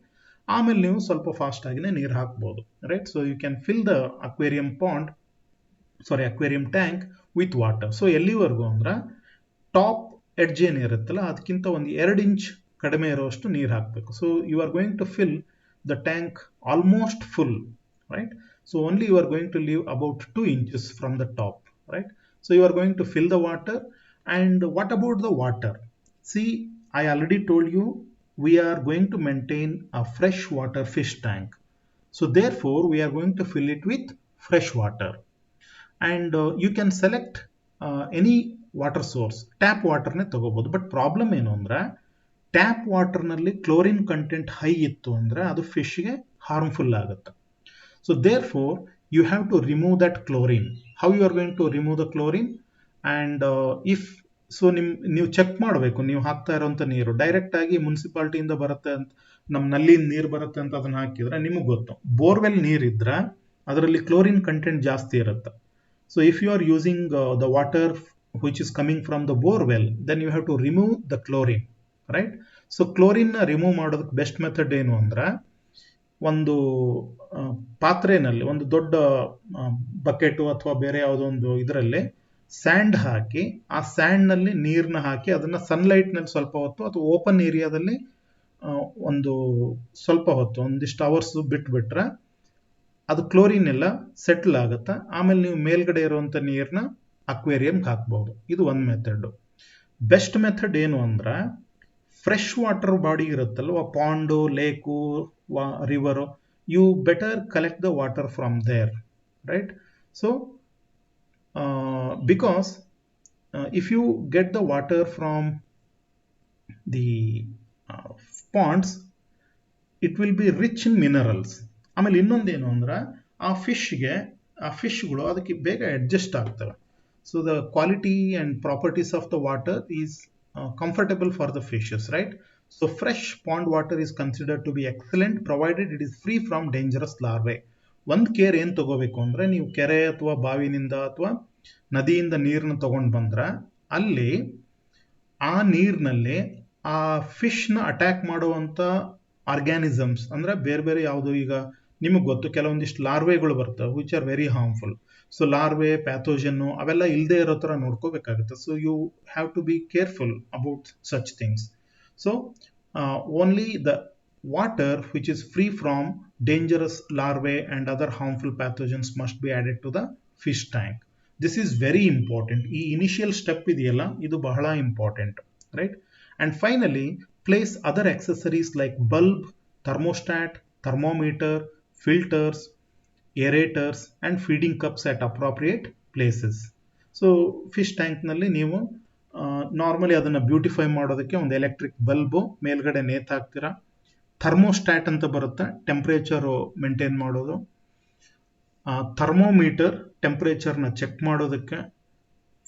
ಆಮೇಲೆ ನೀವು ಸ್ವಲ್ಪ ಫಾಸ್ಟ್ ಆಗಿನೇ ನೀರು ಹಾಕ್ಬೋದು, right? So you can fill the aquarium tank with water. So ಎಲ್ಲಿವರೆಗೂ ಅಂದ್ರೆ ಟಾಪ್ ಎಡ್ಜ್ ಏನಿರುತ್ತಲ್ಲ ಅದಕ್ಕಿಂತ ಒಂದು 2 ಇಂಚ್ ಕಡಿಮೆ ಇರುವಷ್ಟು ನೀರು ಹಾಕಬೇಕು. So you are going to fill the tank almost full, right? So only you are going to leave about 2 inches from the top, right? So you are going to fill the water. And what about the water? See, I already told you we are going to maintain a freshwater fish tank. So therefore we are going to fill it with fresh water. And you can select any water source. Tap water ne tagobodu. But problem ಏನು ಅಂದ್ರೆ tap ವಾಟರ್ನಲ್ಲಿ chlorine content high ಇತ್ತು ಅಂದ್ರೆ ಅದು ಫಿಶ್ಗೆ harmful ಆಗುತ್ತೆ. So therefore you have to remove that chlorine. How you are going to remove the chlorine? And if so, ನೀವು check ಮಾಡಬೇಕು. ನೀವು ಹಾಕ್ತಾ ಇರೋಂಥ ನೀರು ಡೈರೆಕ್ಟ್ ಆಗಿ ಮುನ್ಸಿಪಾಲಿಟಿಯಿಂದ ಬರುತ್ತೆ ಅಂತ, ನಮ್ಮ ನಲ್ಲಿಂದ ನೀರು ಬರುತ್ತೆ ಅಂತ ಅದನ್ನ ಹಾಕಿದ್ರೆ ನಿಮಗೆ ಗೊತ್ತು, ಬೋರ್ವೆಲ್ ನೀರಿದ್ರೆ ಅದರಲ್ಲಿ ಕ್ಲೋರಿನ್ ಕಂಟೆಂಟ್ ಜಾಸ್ತಿ ಇರುತ್ತೆ. So if you are using the water which is coming from the borewell, then you have to remove the chlorine, right? So chlorine remove ಮಾಡೋದಕ್ಕೆ ಬೆಸ್ಟ್ ಮೆಥಡ್ ಏನು ಅಂದ್ರೆ, ಒಂದು ಪಾತ್ರೆನಲ್ಲಿ ಒಂದು ದೊಡ್ಡ ಬಕೆಟು ಅಥವಾ ಬೇರೆ ಯಾವುದೋ ಒಂದು ಇದರಲ್ಲಿ ಸ್ಯಾಂಡ್ ಹಾಕಿ ಆ ಸ್ಯಾಂಡ್ನಲ್ಲಿ ನೀರನ್ನ ಹಾಕಿ ಅದನ್ನ ಸನ್ಲೈಟ್ನಲ್ಲಿ ಸ್ವಲ್ಪ ಹೊತ್ತು ಅಥವಾ ಓಪನ್ ಏರಿಯಾದಲ್ಲಿ ಒಂದು ಸ್ವಲ್ಪ ಹೊತ್ತು ಒಂದಿಷ್ಟು ಅವರ್ಸ್ ಬಿಟ್ಬಿಟ್ರೆ ಅದು ಕ್ಲೋರಿನ್ ಎಲ್ಲ ಸೆಟ್ಲ್ ಆಗುತ್ತೆ. ಆಮೇಲೆ ನೀವು ಮೇಲ್ಗಡೆ ಇರುವಂತ ನೀರನ್ನ ಅಕ್ವೇರಿಯಂಗೆ ಹಾಕ್ಬಹುದು. ಇದು ಒಂದು ಮೆಥಡ್. ಬೆಸ್ಟ್ ಮೆಥಡ್ ಏನು ಅಂದ್ರೆ, ಫ್ರೆಶ್ ವಾಟರ್ ಬಾಡಿ ಇರುತ್ತಲ್ವ, Pandu, lake, river, you better collect the water from there, right? So because if you get the water from the ponds, it will be rich in minerals. ಆಮೇಲೆ ಇನ್ನೊಂದೇನು ಅಂದ್ರೆ ಆ ಫಿಶ್ಗಳು ಅದಕ್ಕೆ ಬೇಗ ಅಡ್ಜಸ್ಟ್ ಆಗ್ತವೆ. So the quality and properties of the water is comfortable for the fishes, right? So fresh pond water is considered to be excellent provided it is free from dangerous larvae. ಒಂದು care ಏನು ತಗೋಬೇಕು ಅಂದ್ರೆ, ನೀವು ಕೆರೆ ಅಥವಾ ಬಾವಿನಿಂದ ಅಥವಾ ನದಿಯಿಂದ ನೀರನ್ನ ತಗೊಂಡು ಬಂದ್ರೆ ಅಲ್ಲಿ ಆ ನೀರಿನಲ್ಲಿ ಆ ಫಿಶ್ನ ಅಟ್ಯಾಕ್ ಮಾಡುವಂತ ಆರ್ಗ್ಯಾನಿಸಮ್ಸ್ ಅಂದ್ರೆ ಬೇರೆ ಬೇರೆ ಯಾವುದು, ಈಗ ನಿಮಗೆ ಗೊತ್ತು ಕೆಲವೊಂದಿಷ್ಟು ಲಾರ್ವೆಗಳು ಬರ್ತವೆ which are very harmful. So larvae pathogen ಅವೆಲ್ಲ ಇಲ್ಲದೆ ಇರೋ ತರ ನೋಡ್ಕೋಬೇಕಾಗುತ್ತೆ. So you have to be careful about such things. So only the water which is free from dangerous larvae and other harmful pathogens must be added to the fish tank. This is very important. ಈ initial step ಇದೆಯಲ್ಲ, ಇದು ಬಹಳ important, right? And finally, place other accessories like bulb, thermostat, thermometer, filters, aerators and feeding cups at appropriate places. So fish tank ನಲ್ಲಿ ನೀವು normally ಅದನ್ನ beautify ಮಾಡೋದಕ್ಕೆ ಒಂದು electric bulb ಮೇಲ್ಗಡೆ ನೇತು ಹಾಕ್ತೀರಾ. ಥರ್ಮೋಸ್ಟಾಟ್ ಅಂತ ಬರುತ್ತೆ, ಟೆಂಪರೇಚರ್ ಮೇಂಟೈನ್ ಮಾಡೋದು. ಥರ್ಮೋಮೀಟರ್ ಟೆಂಪರೇಚರ್ನ ಚೆಕ್ ಮಾಡೋದಕ್ಕೆ.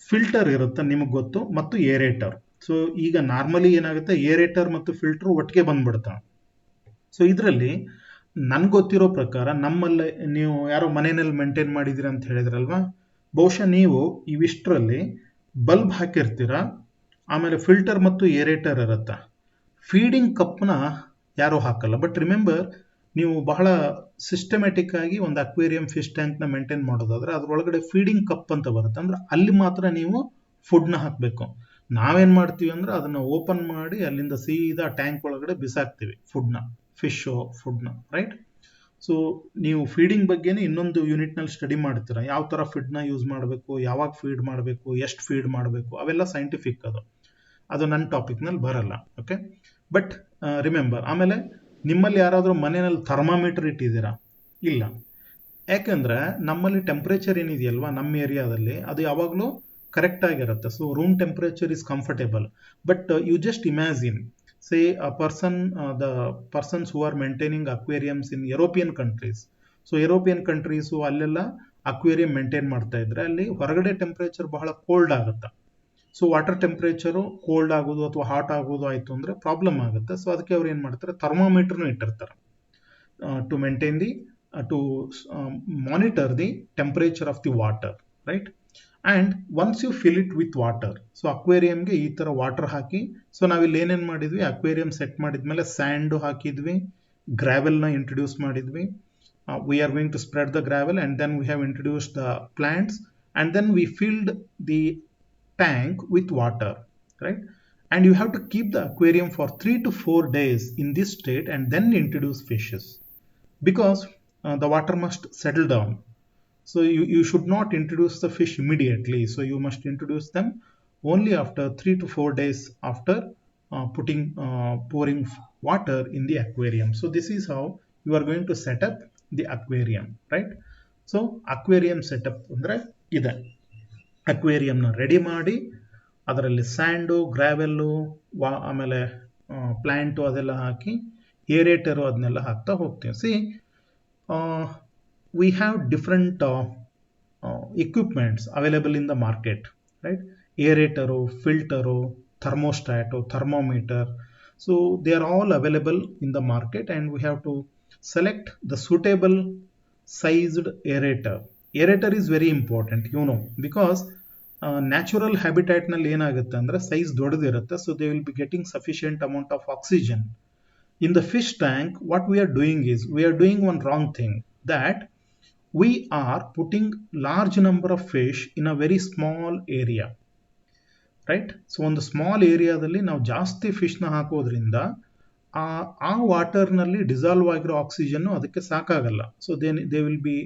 ಫಿಲ್ಟರ್ ಇರುತ್ತೆ ನಿಮಗೆ ಗೊತ್ತು, ಮತ್ತು ಏರೇಟರ್. ಸೊ ಈಗ ನಾರ್ಮಲಿ ಏನಾಗುತ್ತೆ, ಏರೇಟರ್ ಮತ್ತು ಫಿಲ್ಟರ್ ಒಟ್ಟಿಗೆ ಬಂದ್ಬಿಡ್ತಾವೆ. ಸೊ ಇದರಲ್ಲಿ ನನ್ಗೆ ಗೊತ್ತಿರೋ ಪ್ರಕಾರ ನಮ್ಮಲ್ಲಿ ನೀವು ಯಾರೋ ಮನೆಯಲ್ಲಿ ಮೇಂಟೈನ್ ಮಾಡಿದಿರ ಅಂತ ಹೇಳಿದ್ರಲ್ವಾ, ಬಹುಶಃ ನೀವು ಇವಿಷ್ಟರಲ್ಲಿ ಬಲ್ಬ್ ಹಾಕಿರ್ತೀರಾ, ಆಮೇಲೆ ಫಿಲ್ಟರ್ ಮತ್ತು ಏರೇಟರ್ ಇರುತ್ತೆ. ಫೀಡಿಂಗ್ ಕಪ್ನ ಯಾರೂ ಹಾಕಲ್ಲ. ಬಟ್ ರಿಮೆಂಬರ್, ನೀವು ಬಹಳ ಸಿಸ್ಟಮ್ಯಾಟಿಕ್ ಆಗಿ ಒಂದು ಅಕ್ವೇರಿಯಂ ಫಿಶ್ ಟ್ಯಾಂಕ್ನ ಮೇಂಟೈನ್ ಮಾಡೋದಾದ್ರೆ ಅದ್ರೊಳಗಡೆ ಫೀಡಿಂಗ್ ಕಪ್ ಅಂತ ಬರುತ್ತೆ. ಅಂದ್ರೆ ಅಲ್ಲಿ ಮಾತ್ರ ನೀವು ಫುಡ್ನ ಹಾಕಬೇಕು. ನಾವೇನ್ ಮಾಡ್ತೀವಿ ಅಂದ್ರೆ ಅದನ್ನ ಓಪನ್ ಮಾಡಿ ಅಲ್ಲಿಂದ ಸೀದಾ ಟ್ಯಾಂಕ್ ಒಳಗಡೆ ಬಿಸಾಕ್ತಿವಿ ಫಿಶ್ ಫುಡ್ನ, ರೈಟ್? ಸೊ ನೀವು ಫೀಡಿಂಗ್ ಬಗ್ಗೆನೇ ಇನ್ನೊಂದು ಯೂನಿಟ್ ನಲ್ಲಿ ಸ್ಟಡಿ ಮಾಡ್ತೀರಾ, ಯಾವ ತರ ಫೀಡ್ನ ಯೂಸ್ ಮಾಡಬೇಕು, ಯಾವಾಗ ಫೀಡ್ ಮಾಡಬೇಕು, ಎಷ್ಟು ಫೀಡ್ ಮಾಡಬೇಕು, ಅವೆಲ್ಲ ಸೈಂಟಿಫಿಕ್. ಅದು ನನ್ನ ಟಾಪಿಕ್ ನಲ್ಲಿ ಬರಲ್ಲ, ಓಕೆ? ಬಟ್ ರಿಮೆಂಬರ್, ಆಮೇಲೆ ನಿಮ್ಮಲ್ಲಿ ಯಾರಾದ್ರೂ ಮನೆಯಲ್ಲಿ ಥರ್ಮಾಮೀಟರ್ ಇಟ್ಟಿದ್ದೀರಾ? ಇಲ್ಲ. ಯಾಕಂದ್ರೆ ನಮ್ಮಲ್ಲಿ ಟೆಂಪರೇಚರ್ ಏನಿದೆಯಲ್ವಾ ನಮ್ಮ ಏರಿಯಾದಲ್ಲಿ ಅದು ಯಾವಾಗಲೂ ಕರೆಕ್ಟ್ ಆಗಿರುತ್ತೆ. So room temperature is comfortable. But you just imagine, say the persons who are maintaining aquariums in European countries. So European countries ಅಲ್ಲೆಲ್ಲ ಅಕ್ವೇರಿಯಂ ಮೇಂಟೈನ್ ಮಾಡ್ತಾ ಇದ್ರೆ ಅಲ್ಲಿ ಹೊರಗಡೆ ಟೆಂಪರೇಚರ್ ಬಹಳ ಕೋಲ್ಡ್ ಆಗುತ್ತೆ. ಸೊ ವಾಟರ್ ಟೆಂಪರೇಚರು ಕೋಲ್ಡ್ ಆಗೋದು ಅಥವಾ ಹಾಟ್ ಆಗೋದು ಆಯ್ತು ಅಂದ್ರೆ ಪ್ರಾಬ್ಲಮ್ ಆಗುತ್ತೆ. ಸೊ ಅದಕ್ಕೆ ಅವ್ರು ಏನ್ ಮಾಡ್ತಾರೆ, ಥರ್ಮೋಮೀಟರ್ನು ಇಟ್ಟಿರ್ತಾರೆ to maintain to monitor the temperature of the water, right? And once you fill it with water, so ಅಕ್ವೇರಿಯಂಗೆ ಈ ತರ ವಾಟರ್ ಹಾಕಿ, ಸೊ ನಾವಿಲ್ಲಿ ಏನೇನ್ ಮಾಡಿದ್ವಿ, ಅಕ್ವೇರಿಯಂ ಸೆಟ್ ಮಾಡಿದ್ಮೇಲೆ ಸ್ಯಾಂಡ್ ಹಾಕಿದ್ವಿ, ಗ್ರಾವೆಲ್ ನ ಇಂಟ್ರೊಡ್ಯೂಸ್ ಮಾಡಿದ್ವಿ. We are going to spread the gravel and then we have introduced the plants and then we filled the tank with water, right? And you have to keep the aquarium for 3 to 4 days in this state and then introduce fishes, because the water must settle down. So you should not introduce the fish immediately. So you must introduce them only after 3 to 4 days after pouring water in the aquarium. So this is how you are going to set up the aquarium, right? So aquarium setup andre ide. ಅಕ್ವೇರಿಯಂನ ready ಮಾಡಿ ಅದರಲ್ಲಿ sand, ಗ್ರಾವೆಲ್ಲು, ಆಮೇಲೆ plant ಅದೆಲ್ಲ ಹಾಕಿ, ಏರೇಟರು ಅದನ್ನೆಲ್ಲ ಹಾಕ್ತಾ ಹೋಗ್ತೀವಿ. C, we have different equipments available in the market, right? Aerator, filter, thermostat, thermometer. So they are all available in the market and we have to select the suitable sized aerator. Aerator is very important, because natural habitat ನಲ್ಲಿ ಏನಾಗುತ್ತೆ ಅಂದ್ರೆ size ದೊಡ್ಡದಿರುತ್ತೆ. So they will be getting sufficient amount of oxygen. In the fish tank what we are doing is, we are doing one wrong thing, that we are putting large number of fish in a very small area, right? So ಒಂದು small ಏರಿಯಾದಲ್ಲಿ ನಾವು ಜಾಸ್ತಿ ಫಿಶ್ನ ಹಾಕೋದ್ರಿಂದ ಆ ವಾಟರ್ನಲ್ಲಿ dissolve ಆಗಿರೋ oxygen ಅದಕ್ಕೆ ಸಾಕಾಗಲ್ಲ. So they will B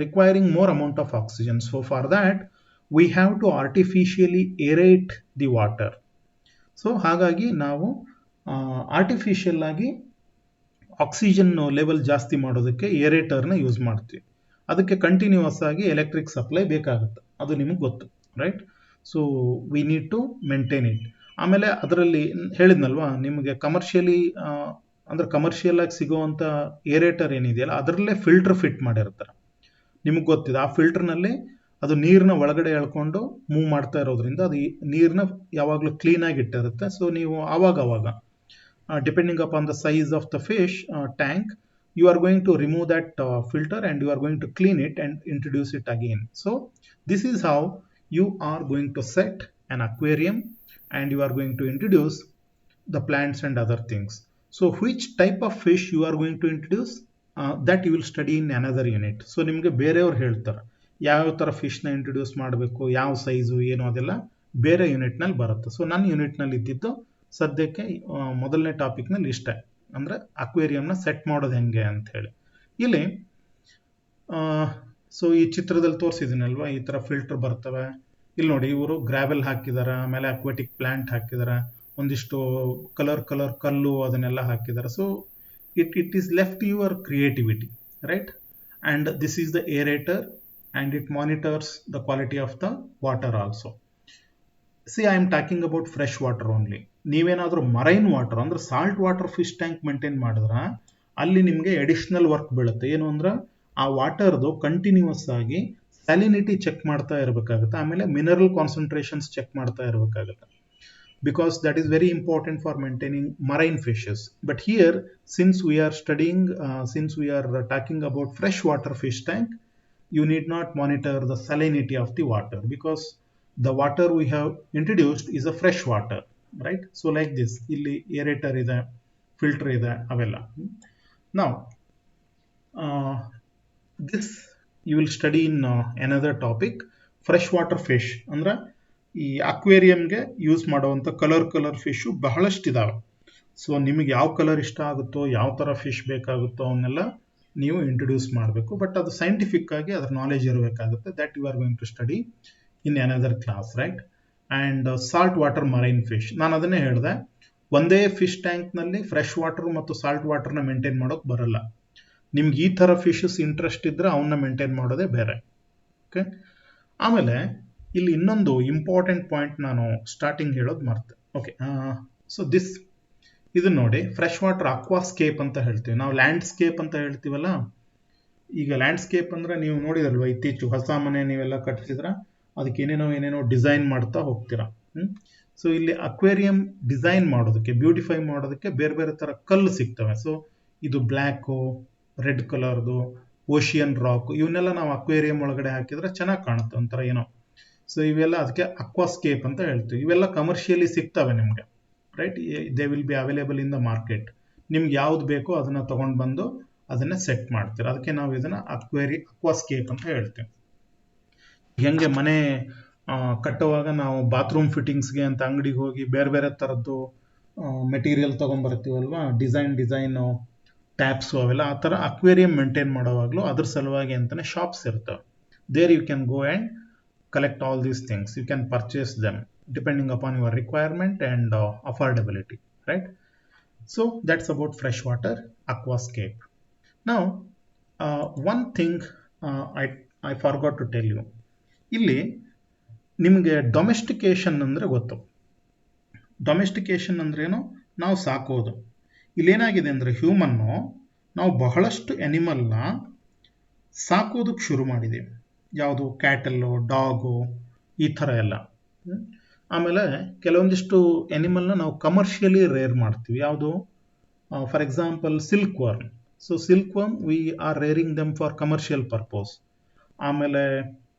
requiring more amount of oxygen. So for that we have to artificially aerate the water. So ಹಾಗಾಗಿ ನಾವು ಆರ್ಟಿಫಿಷಿಯಲ್ ಆಗಿ ಆಕ್ಸಿಜನ್ ಲೆವೆಲ್ ಜಾಸ್ತಿ ಮಾಡೋದಕ್ಕೆ ಏರೇಟರ್ನ ಯೂಸ್ ಮಾಡ್ತೀವಿ. ಅದಕ್ಕೆ ಕಂಟಿನ್ಯೂಸ್ ಆಗಿ ಎಲೆಕ್ಟ್ರಿಕ್ ಸಪ್ಲೈ ಬೇಕಾಗುತ್ತೆ, ಅದು ನಿಮಗೆ ಗೊತ್ತು, right? So we need to maintain it. ಆಮೇಲೆ ಅದರಲ್ಲಿ ಹೇಳಿದ್ನಲ್ವಾ ನಿಮಗೆ ಕಮರ್ಷಿಯಲಿ ಅಂದ್ರೆ ಕಮರ್ಷಿಯಲ್ ಆಗಿ ಸಿಗುವಂಥ ಏರೇಟರ್ ಏನಿದೆಯಲ್ಲ ಅದರಲ್ಲೇ ಫಿಲ್ಟರ್ ಫಿಟ್ ಮಾಡಿರ್ತಾರೆ. ನಿಮಗೆ ಗೊತ್ತಿದೆ ಆ ಫಿಲ್ಟರ್ನಲ್ಲಿ ಅದು ನೀರನ್ನ ಒಳಗಡೆ ಎಳ್ಕೊಂಡು ಮೂವ್ ಮಾಡ್ತಾ ಇರೋದ್ರಿಂದ ಅದು ನೀರನ್ನ ಯಾವಾಗಲೂ ಕ್ಲೀನಾಗಿ ಇಟ್ಟಿರುತ್ತೆ. ಸೊ ನೀವು ಆವಾಗ depending upon the size of the fish tank, you are going to remove that filter and you are going to clean it and introduce it again. So this is how you are going to set an aquarium and you are going to introduce the plants and other things. So which type of fish you are going to introduce, that you will study in another unit. So ನಿಮಗೆ ಬೇರೆಯವ್ರು ಹೇಳ್ತಾರೆ ಯಾವ ಥರ ಫಿಶ್ನ introduce ಮಾಡಬೇಕು, ಯಾವ size ಏನು ಅದೆಲ್ಲ ಬೇರೆ ಯೂನಿಟ್ನಲ್ಲಿ ಬರುತ್ತೆ. ಸೊ ನನ್ನ ಯೂನಿಟ್ನಲ್ಲಿ ಇದ್ದಿದ್ದು ಸದ್ಯಕ್ಕೆ ಮೊದಲನೇ ಟಾಪಿಕ್ನಲ್ಲಿ ಇಷ್ಟೇ, ಅಂದರೆ ಅಕ್ವೇರಿಯಂನ ಸೆಟ್ ಮಾಡೋದು ಹೆಂಗೆ ಅಂತ ಹೇಳಿ. ಇಲ್ಲಿ ಸೊ ಈ ಚಿತ್ರದಲ್ಲಿ ತೋರಿಸಿದ್ದೀನಲ್ವಾ, ಈ ಥರ ಫಿಲ್ಟರ್ ಬರ್ತವೆ. ಇಲ್ಲಿ ನೋಡಿ ಇವರು ಗ್ರಾವೆಲ್ ಹಾಕಿದ್ದಾರೆ, ಆಮೇಲೆ ಅಕ್ವಾಟಿಕ್ ಪ್ಲಾಂಟ್ ಹಾಕಿದ್ದಾರೆ, ಒಂದಿಷ್ಟು ಕಲರ್ ಕಲ್ಲು ಅದನ್ನೆಲ್ಲ ಹಾಕಿದ್ದಾರೆ. So it is left your creativity, right? And this is the aerator and it monitors the quality of the water also. See, I am talking about fresh water only. ನೀವೇನಾದರೂ marine water ಅಂದ್ರೆ salt water fish tank maintain ಮಾಡಿದ್ರೆ ಅಲ್ಲಿ ನಿಮಗೆ additional work ಬೀಳುತ್ತೆ. ಏನು ಅಂದ್ರೆ ಆ ವಾಟರ್ದು continuous ಆಗಿ ಸ್ಯಾಲಿನಿಟಿ ಚೆಕ್ ಮಾಡ್ತಾ ಇರಬೇಕಾಗುತ್ತೆ, ಆಮೇಲೆ ಮಿನರಲ್ ಕಾನ್ಸಂಟ್ರೇಷನ್ಸ್ ಚೆಕ್ ಮಾಡ್ತಾ ಇರಬೇಕಾಗುತ್ತೆ. Because that is very important for maintaining marine fishes. But here, since we are talking about freshwater fish tank, you need not monitor the salinity of the water because the water we have introduced is a fresh water, right? So like this, illi aerator ide, filter ide, avella. Now, this you will study in another topic, freshwater fish. Andra ಈ ಅಕ್ವೇರಿಯಂಗೆ use ಮಾಡುವಂಥ colour fish ಬಹಳಷ್ಟಿದಾವೆ. So ನಿಮಗೆ ಯಾವ colour ಇಷ್ಟ ಆಗುತ್ತೋ, ಯಾವ ಥರ fish ಬೇಕಾಗುತ್ತೋ ಅವನ್ನೆಲ್ಲ ನೀವು ಇಂಟ್ರೊಡ್ಯೂಸ್ ಮಾಡಬೇಕು. ಬಟ್ ಅದು ಸೈಂಟಿಫಿಕ್ ಆಗಿ ಅದರ ನಾಲೆಜ್ ಇರಬೇಕಾಗುತ್ತೆ. That you are going to study in another class, right? And salt water marine fish, ನಾನು ಅದನ್ನೇ ಹೇಳಿದೆ, ಒಂದೇ ಫಿಶ್ ಟ್ಯಾಂಕ್ನಲ್ಲಿ ಫ್ರೆಶ್ ವಾಟರ್ ಮತ್ತು ಸಾಲ್ಟ್ ವಾಟರ್ನ ಮೇಂಟೈನ್ ಮಾಡೋಕೆ ಬರಲ್ಲ. ನಿಮ್ಗೆ ಈ ಥರ ಫಿಶಸ್ ಇಂಟ್ರೆಸ್ಟ್ ಇದ್ದರೆ ಅವನ್ನ ಮೇಂಟೈನ್ ಮಾಡೋದೇ ಬೇರೆ. ಓಕೆ, ಆಮೇಲೆ ಇಲ್ಲಿ ಇನ್ನೊಂದು ಇಂಪಾರ್ಟೆಂಟ್ ಪಾಯಿಂಟ್ ನಾನು ಸ್ಟಾರ್ಟಿಂಗ್ ಹೇಳೋದು ಮರ್ತೆ. ಓಕೆ, ಸೊ ಇದನ್ನ ನೋಡಿ, ಫ್ರೆಶ್ ವಾಟರ್ ಅಕ್ವಾಸ್ಕೇಪ್ ಅಂತ ಹೇಳ್ತೀವಿ ನಾವು. ಲ್ಯಾಂಡ್ಸ್ಕೇಪ್ ಅಂತ ಹೇಳ್ತೀವಲ್ಲ, ಈಗ ಲ್ಯಾಂಡ್ಸ್ಕೇಪ್ ಅಂದ್ರೆ ನೀವು ನೋಡಿದಲ್ವ, ಇತ್ತೀಚೆಗೆ ಹೊಸ ಮನೆ ನೀವೆಲ್ಲ ಕಟ್ಟಿಸಿದ್ರ ಅದಕ್ಕೆ ಏನೇನೋ ಡಿಸೈನ್ ಮಾಡ್ತಾ ಹೋಗ್ತೀರಾ. ಸೊ ಇಲ್ಲಿ ಅಕ್ವೇರಿಯಂ ಡಿಸೈನ್ ಮಾಡೋದಕ್ಕೆ, ಬ್ಯೂಟಿಫೈ ಮಾಡೋದಕ್ಕೆ ಬೇರೆ ಬೇರೆ ಥರ ಕಲ್ಲು ಸಿಗ್ತವೆ. ಸೊ ಇದು ಬ್ಲ್ಯಾಕು, ರೆಡ್ ಕಲರ್ದು, ಓಷಿಯನ್ ರಾಕ್, ಇವನ್ನೆಲ್ಲ ನಾವು ಅಕ್ವೇರಿಯಂ ಒಳಗಡೆ ಹಾಕಿದ್ರೆ ಚೆನ್ನಾಗಿ ಕಾಣುತ್ತೆ, ಒಂಥರ ಏನೋ. ಸೊ ಇವೆಲ್ಲ ಅದಕ್ಕೆ ಅಕ್ವಾಸ್ಕೇಪ್ ಅಂತ ಹೇಳ್ತೀವಿ. ಇವೆಲ್ಲ ಕಮರ್ಷಿಯಲಿ ಸಿಗ್ತವೆ ನಿಮಗೆ, right? They will B available in the market. ನಿಮ್ಗೆ ಯಾವ್ದು ಬೇಕೋ ಅದನ್ನ ತಗೊಂಡು ಬಂದು ಅದನ್ನ ಸೆಟ್ ಮಾಡ್ತೀರ. ಅದಕ್ಕೆ ನಾವು ಇದನ್ನ ಅಕ್ವಾಸ್ಕೇಪ್ ಅಂತ ಹೇಳ್ತೀವಿ. ಹೆಂಗೆ ಮನೆ ಕಟ್ಟುವಾಗ ನಾವು ಬಾತ್ರೂಮ್ ಫಿಟ್ಟಿಂಗ್ಸ್ಗೆ ಅಂತ ಅಂಗಡಿಗೆ ಹೋಗಿ ಬೇರೆ ಬೇರೆ ಥರದ್ದು ಮೆಟೀರಿಯಲ್ ತೊಗೊಂಡ್ಬರ್ತೀವಲ್ವಾ, ಡಿಸೈನ್ ಟ್ಯಾಪ್ಸು ಅವೆಲ್ಲ, ಆ ಥರ ಅಕ್ವೇರಿಯಂ ಮೇಂಟೈನ್ ಮಾಡೋವಾಗಲೂ ಅದ್ರ ಸಲುವಾಗಿ ಅಂತಲೇ ಶಾಪ್ಸ್ ಇರ್ತವೆ. There you can go and collect all these things. You can purchase them depending upon your requirement and affordability, right? So that's about freshwater aquascape. Now, one thing I forgot to tell you. ಇಲ್ಲಿ ನಿಮಗೆ domestication ಅಂದರೆ ಗೊತ್ತು. Domestication ಅಂದ್ರೇನು? ನಾವು ಸಾಕೋದು. ಇಲ್ಲೇನಾಗಿದೆ ಅಂದರೆ ಹ್ಯೂಮನ್ನು ನಾವು ಬಹಳಷ್ಟು ಎನಿಮಲ್ನ ಸಾಕೋದಕ್ಕೆ ಶುರು ಮಾಡಿದ್ದೀವಿ. ಯಾವುದು? ಕ್ಯಾಟಲ್ಲು, ಡಾಗು, ಈ ಥರ ಎಲ್ಲ. ಆಮೇಲೆ ಕೆಲವೊಂದಿಷ್ಟು ಎನಿಮಲ್ನ ನಾವು ಕಮರ್ಷಿಯಲಿ ರೇರ್ ಮಾಡ್ತೀವಿ. ಯಾವುದು? For example silk worm. So silk worm we are rearing them for commercial purpose. ಆಮೇಲೆ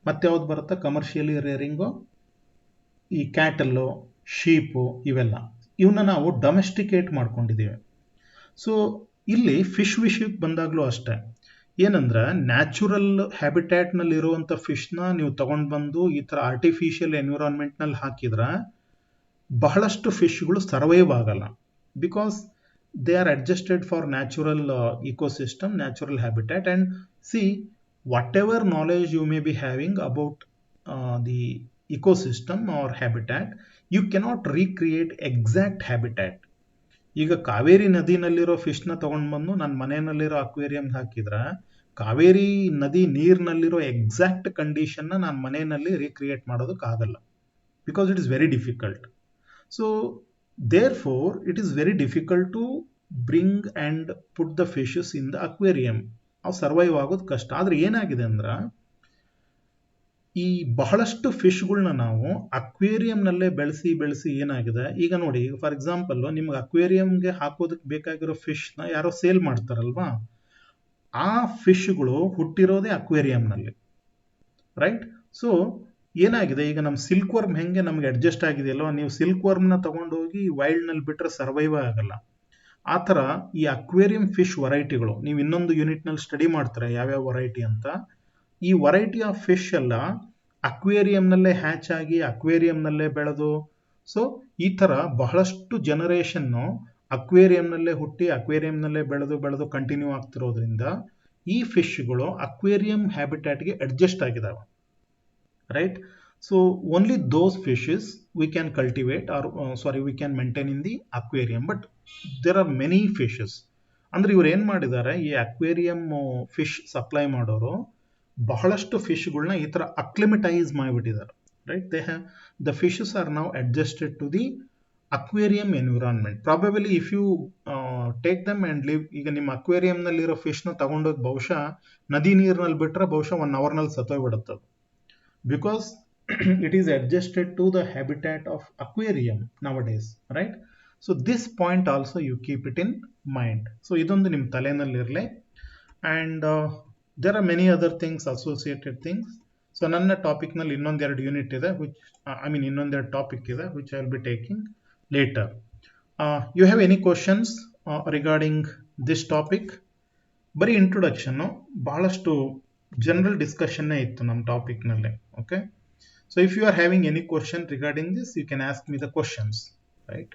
ಮತ್ತೆ ಯಾವ್ದು ಬರುತ್ತೆ ಕಮರ್ಷಿಯಲಿ ರೇರಿಂಗು? ಈ ಕ್ಯಾಟಲ್ಲು, ಶೀಪು, ಇವೆಲ್ಲ. ಇವನ್ನ ನಾವು ಡೊಮೆಸ್ಟಿಕೇಟ್ ಮಾಡ್ಕೊಂಡಿದ್ದೀವಿ. ಸೊ ಇಲ್ಲಿ ಫಿಶ್ ವಿಷಯಕ್ಕೆ ಬಂದಾಗಲೂ ಅಷ್ಟೇ. ಏನಂದ್ರೆ ನ್ಯಾಚುರಲ್ ಹ್ಯಾಬಿಟ್ಯಾಟ್ನಲ್ಲಿ ಇರುವಂಥ ಫಿಶ್ನ ನೀವು ತಗೊಂಡು ಬಂದು ಈ ಥರ ಆರ್ಟಿಫಿಷಿಯಲ್ ಎನ್ವಿರಾನ್ಮೆಂಟ್ನಲ್ಲಿ ಹಾಕಿದ್ರೆ ಬಹಳಷ್ಟು ಫಿಶ್ಗಳು ಸರ್ವೈವ್ ಆಗಲ್ಲ. Because they are adjusted for natural ecosystem, natural habitat. And see, whatever knowledge you may be having about the ecosystem or habitat, you cannot recreate exact habitat. ಈಗ ಕಾವೇರಿ ನದಿನಲ್ಲಿರೋ ಫಿಶ್ನ ತೊಗೊಂಡು ಬಂದು ನನ್ನ ಮನೆಯಲ್ಲಿರೋ ಅಕ್ವೇರಿಯಂಗೆ ಹಾಕಿದ್ರೆ ಕಾವೇರಿ ನದಿ ನೀರಿನಲ್ಲಿರೋ ಎಕ್ಸಾಕ್ಟ್ ಕಂಡೀಷನ್ನ ನಾನು ಮನೆಯಲ್ಲಿ recreate ಮಾಡೋದಕ್ಕಾಗಲ್ಲ. because it is very difficult. So therefore it is very difficult to bring and put the fishes in the aquarium. ಅವು ಸರ್ವೈವ್ ಆಗೋದು ಕಷ್ಟ. ಆದ್ರೆ ಏನಾಗಿದೆ ಅಂದ್ರೆ ಈ ಬಹಳಷ್ಟು ಫಿಶ್ಗಳನ್ನ ನಾವು ಅಕ್ವೇರಿಯಂನಲ್ಲೇ ಬೆಳೆಸಿ ಬೆಳೆಸಿ ಏನಾಗಿದೆ, ಈಗ ನೋಡಿ ಫಾರ್ ಎಕ್ಸಾಂಪಲ್ ನಿಮ್ಗೆ ಅಕ್ವೇರಿಯಂಗೆ ಹಾಕೋದಕ್ಕೆ ಬೇಕಾಗಿರೋ ಫಿಶ್ನ ಯಾರೋ ಸೇಲ್ ಮಾಡ್ತಾರಲ್ವಾ, ಆ ಫಿಶ್ಗಳು ಹುಟ್ಟಿರೋದೇ ಅಕ್ವೇರಿಯಂನಲ್ಲಿ, ರೈಟ್? ಸೊ ಏನಾಗಿದೆ, ಈಗ ನಮ್ಮ ಸಿಲ್ಕ್ ವರ್ಮ್ ಹೆಂಗೆ ನಮ್ಗೆ ಅಡ್ಜಸ್ಟ್ ಆಗಿದೆಯಲ್ವ, ನೀವು ಸಿಲ್ಕ್ ವರ್ಮ್ನ ತಗೊಂಡೋಗಿ ವೈಲ್ಡ್ನಲ್ಲಿ ಬಿಟ್ಟರೆ ಸರ್ವೈವ್ ಆಗಲ್ಲ. ಆ ಥರ ಈ ಅಕ್ವೇರಿಯಂ ಫಿಶ್ ವೆರೈಟಿಗಳು ನೀವು ಇನ್ನೊಂದು ಯೂನಿಟ್ನಲ್ಲಿ ಸ್ಟಡಿ ಮಾಡ್ತಾರೆ ಯಾವ್ಯಾವ ವೆರೈಟಿ ಅಂತ. ಈ ವೆರೈಟಿ ಆಫ್ ಫಿಶ್ ಎಲ್ಲ ಅಕ್ವೇರಿಯಂನಲ್ಲೇ ಹ್ಯಾಚ್ ಆಗಿ ಅಕ್ವೇರಿಯಂನಲ್ಲೇ ಬೆಳೆದು, ಸೊ ಈ ಥರ ಬಹಳಷ್ಟು ಜನರೇಷನ್ನು ಅಕ್ವೇರಿಯಂನಲ್ಲೇ ಹುಟ್ಟಿ ಅಕ್ವೇರಿಯಂನಲ್ಲೇ ಬೆಳೆದು ಬೆಳೆದು ಕಂಟಿನ್ಯೂ ಆಗ್ತಿರೋದ್ರಿಂದ ಈ ಫಿಶ್ಗಳು ಅಕ್ವೇರಿಯಂ ಹ್ಯಾಬಿಟ್ಯಾಟ್ಗೆ ಅಡ್ಜಸ್ಟ್ ಆಗಿದಾವೆ, right? So only those fishes we can cultivate or we can maintain in the aquarium, but there are many fishes. ಅಂದ್ರೆ ಇವ್ರು ಏನ್ ಮಾಡಿದ್ದಾರೆ, ಈ ಅಕ್ವೇರಿಯಂ ಫಿಶ್ ಸಪ್ಲೈ ಮಾಡೋರು ಬಹಳಷ್ಟು ಫಿಶ್ಗಳನ್ನ ಈ ತರ ಅಕ್ಲಿಮಟೈಸ್ ಮಾಡಿಬಿಟ್ಟಿದ್ದಾರೆ, right? The fishes are now adjusted to the aquarium environment. Probably if you take them and live, ಈಗ ನಿಮ್ಮ ಅಕ್ವೇರಿಯಂನಲ್ಲಿರೋ ಫಿಶ್ನ ತಗೊಂಡೋಗಿ ಬಹುಶಃ ನದಿ ನೀರಿನಲ್ಲಿ ಬಿಟ್ರೆ ಬಹುಶಃ 1 ಅವರ್ನಲ್ಲಿ ಸತ್ತೋಗ್ಬಿಡುತ್ತೆ, because it is adjusted to the habitat of aquarium nowadays, right? So this point also you keep it in mind. So idondu nim talenallirle, and there are many other things, associated things. So nanna topic nalli innond ಎರಡು unit ಇದೆ, which ಇನ್ನೊಂದು ಎರಡು topic ಇದೆ which I will be taking later. You have any questions regarding this topic? ಬರೀ introduction, ಬಹಳಷ್ಟು general ಡಿಸ್ಕಷನ್ನೇ ಇತ್ತು ನಮ್ಮ topic ನಲ್ಲಿ, okay? So if you are having any question regarding this, you can ask me the questions, right?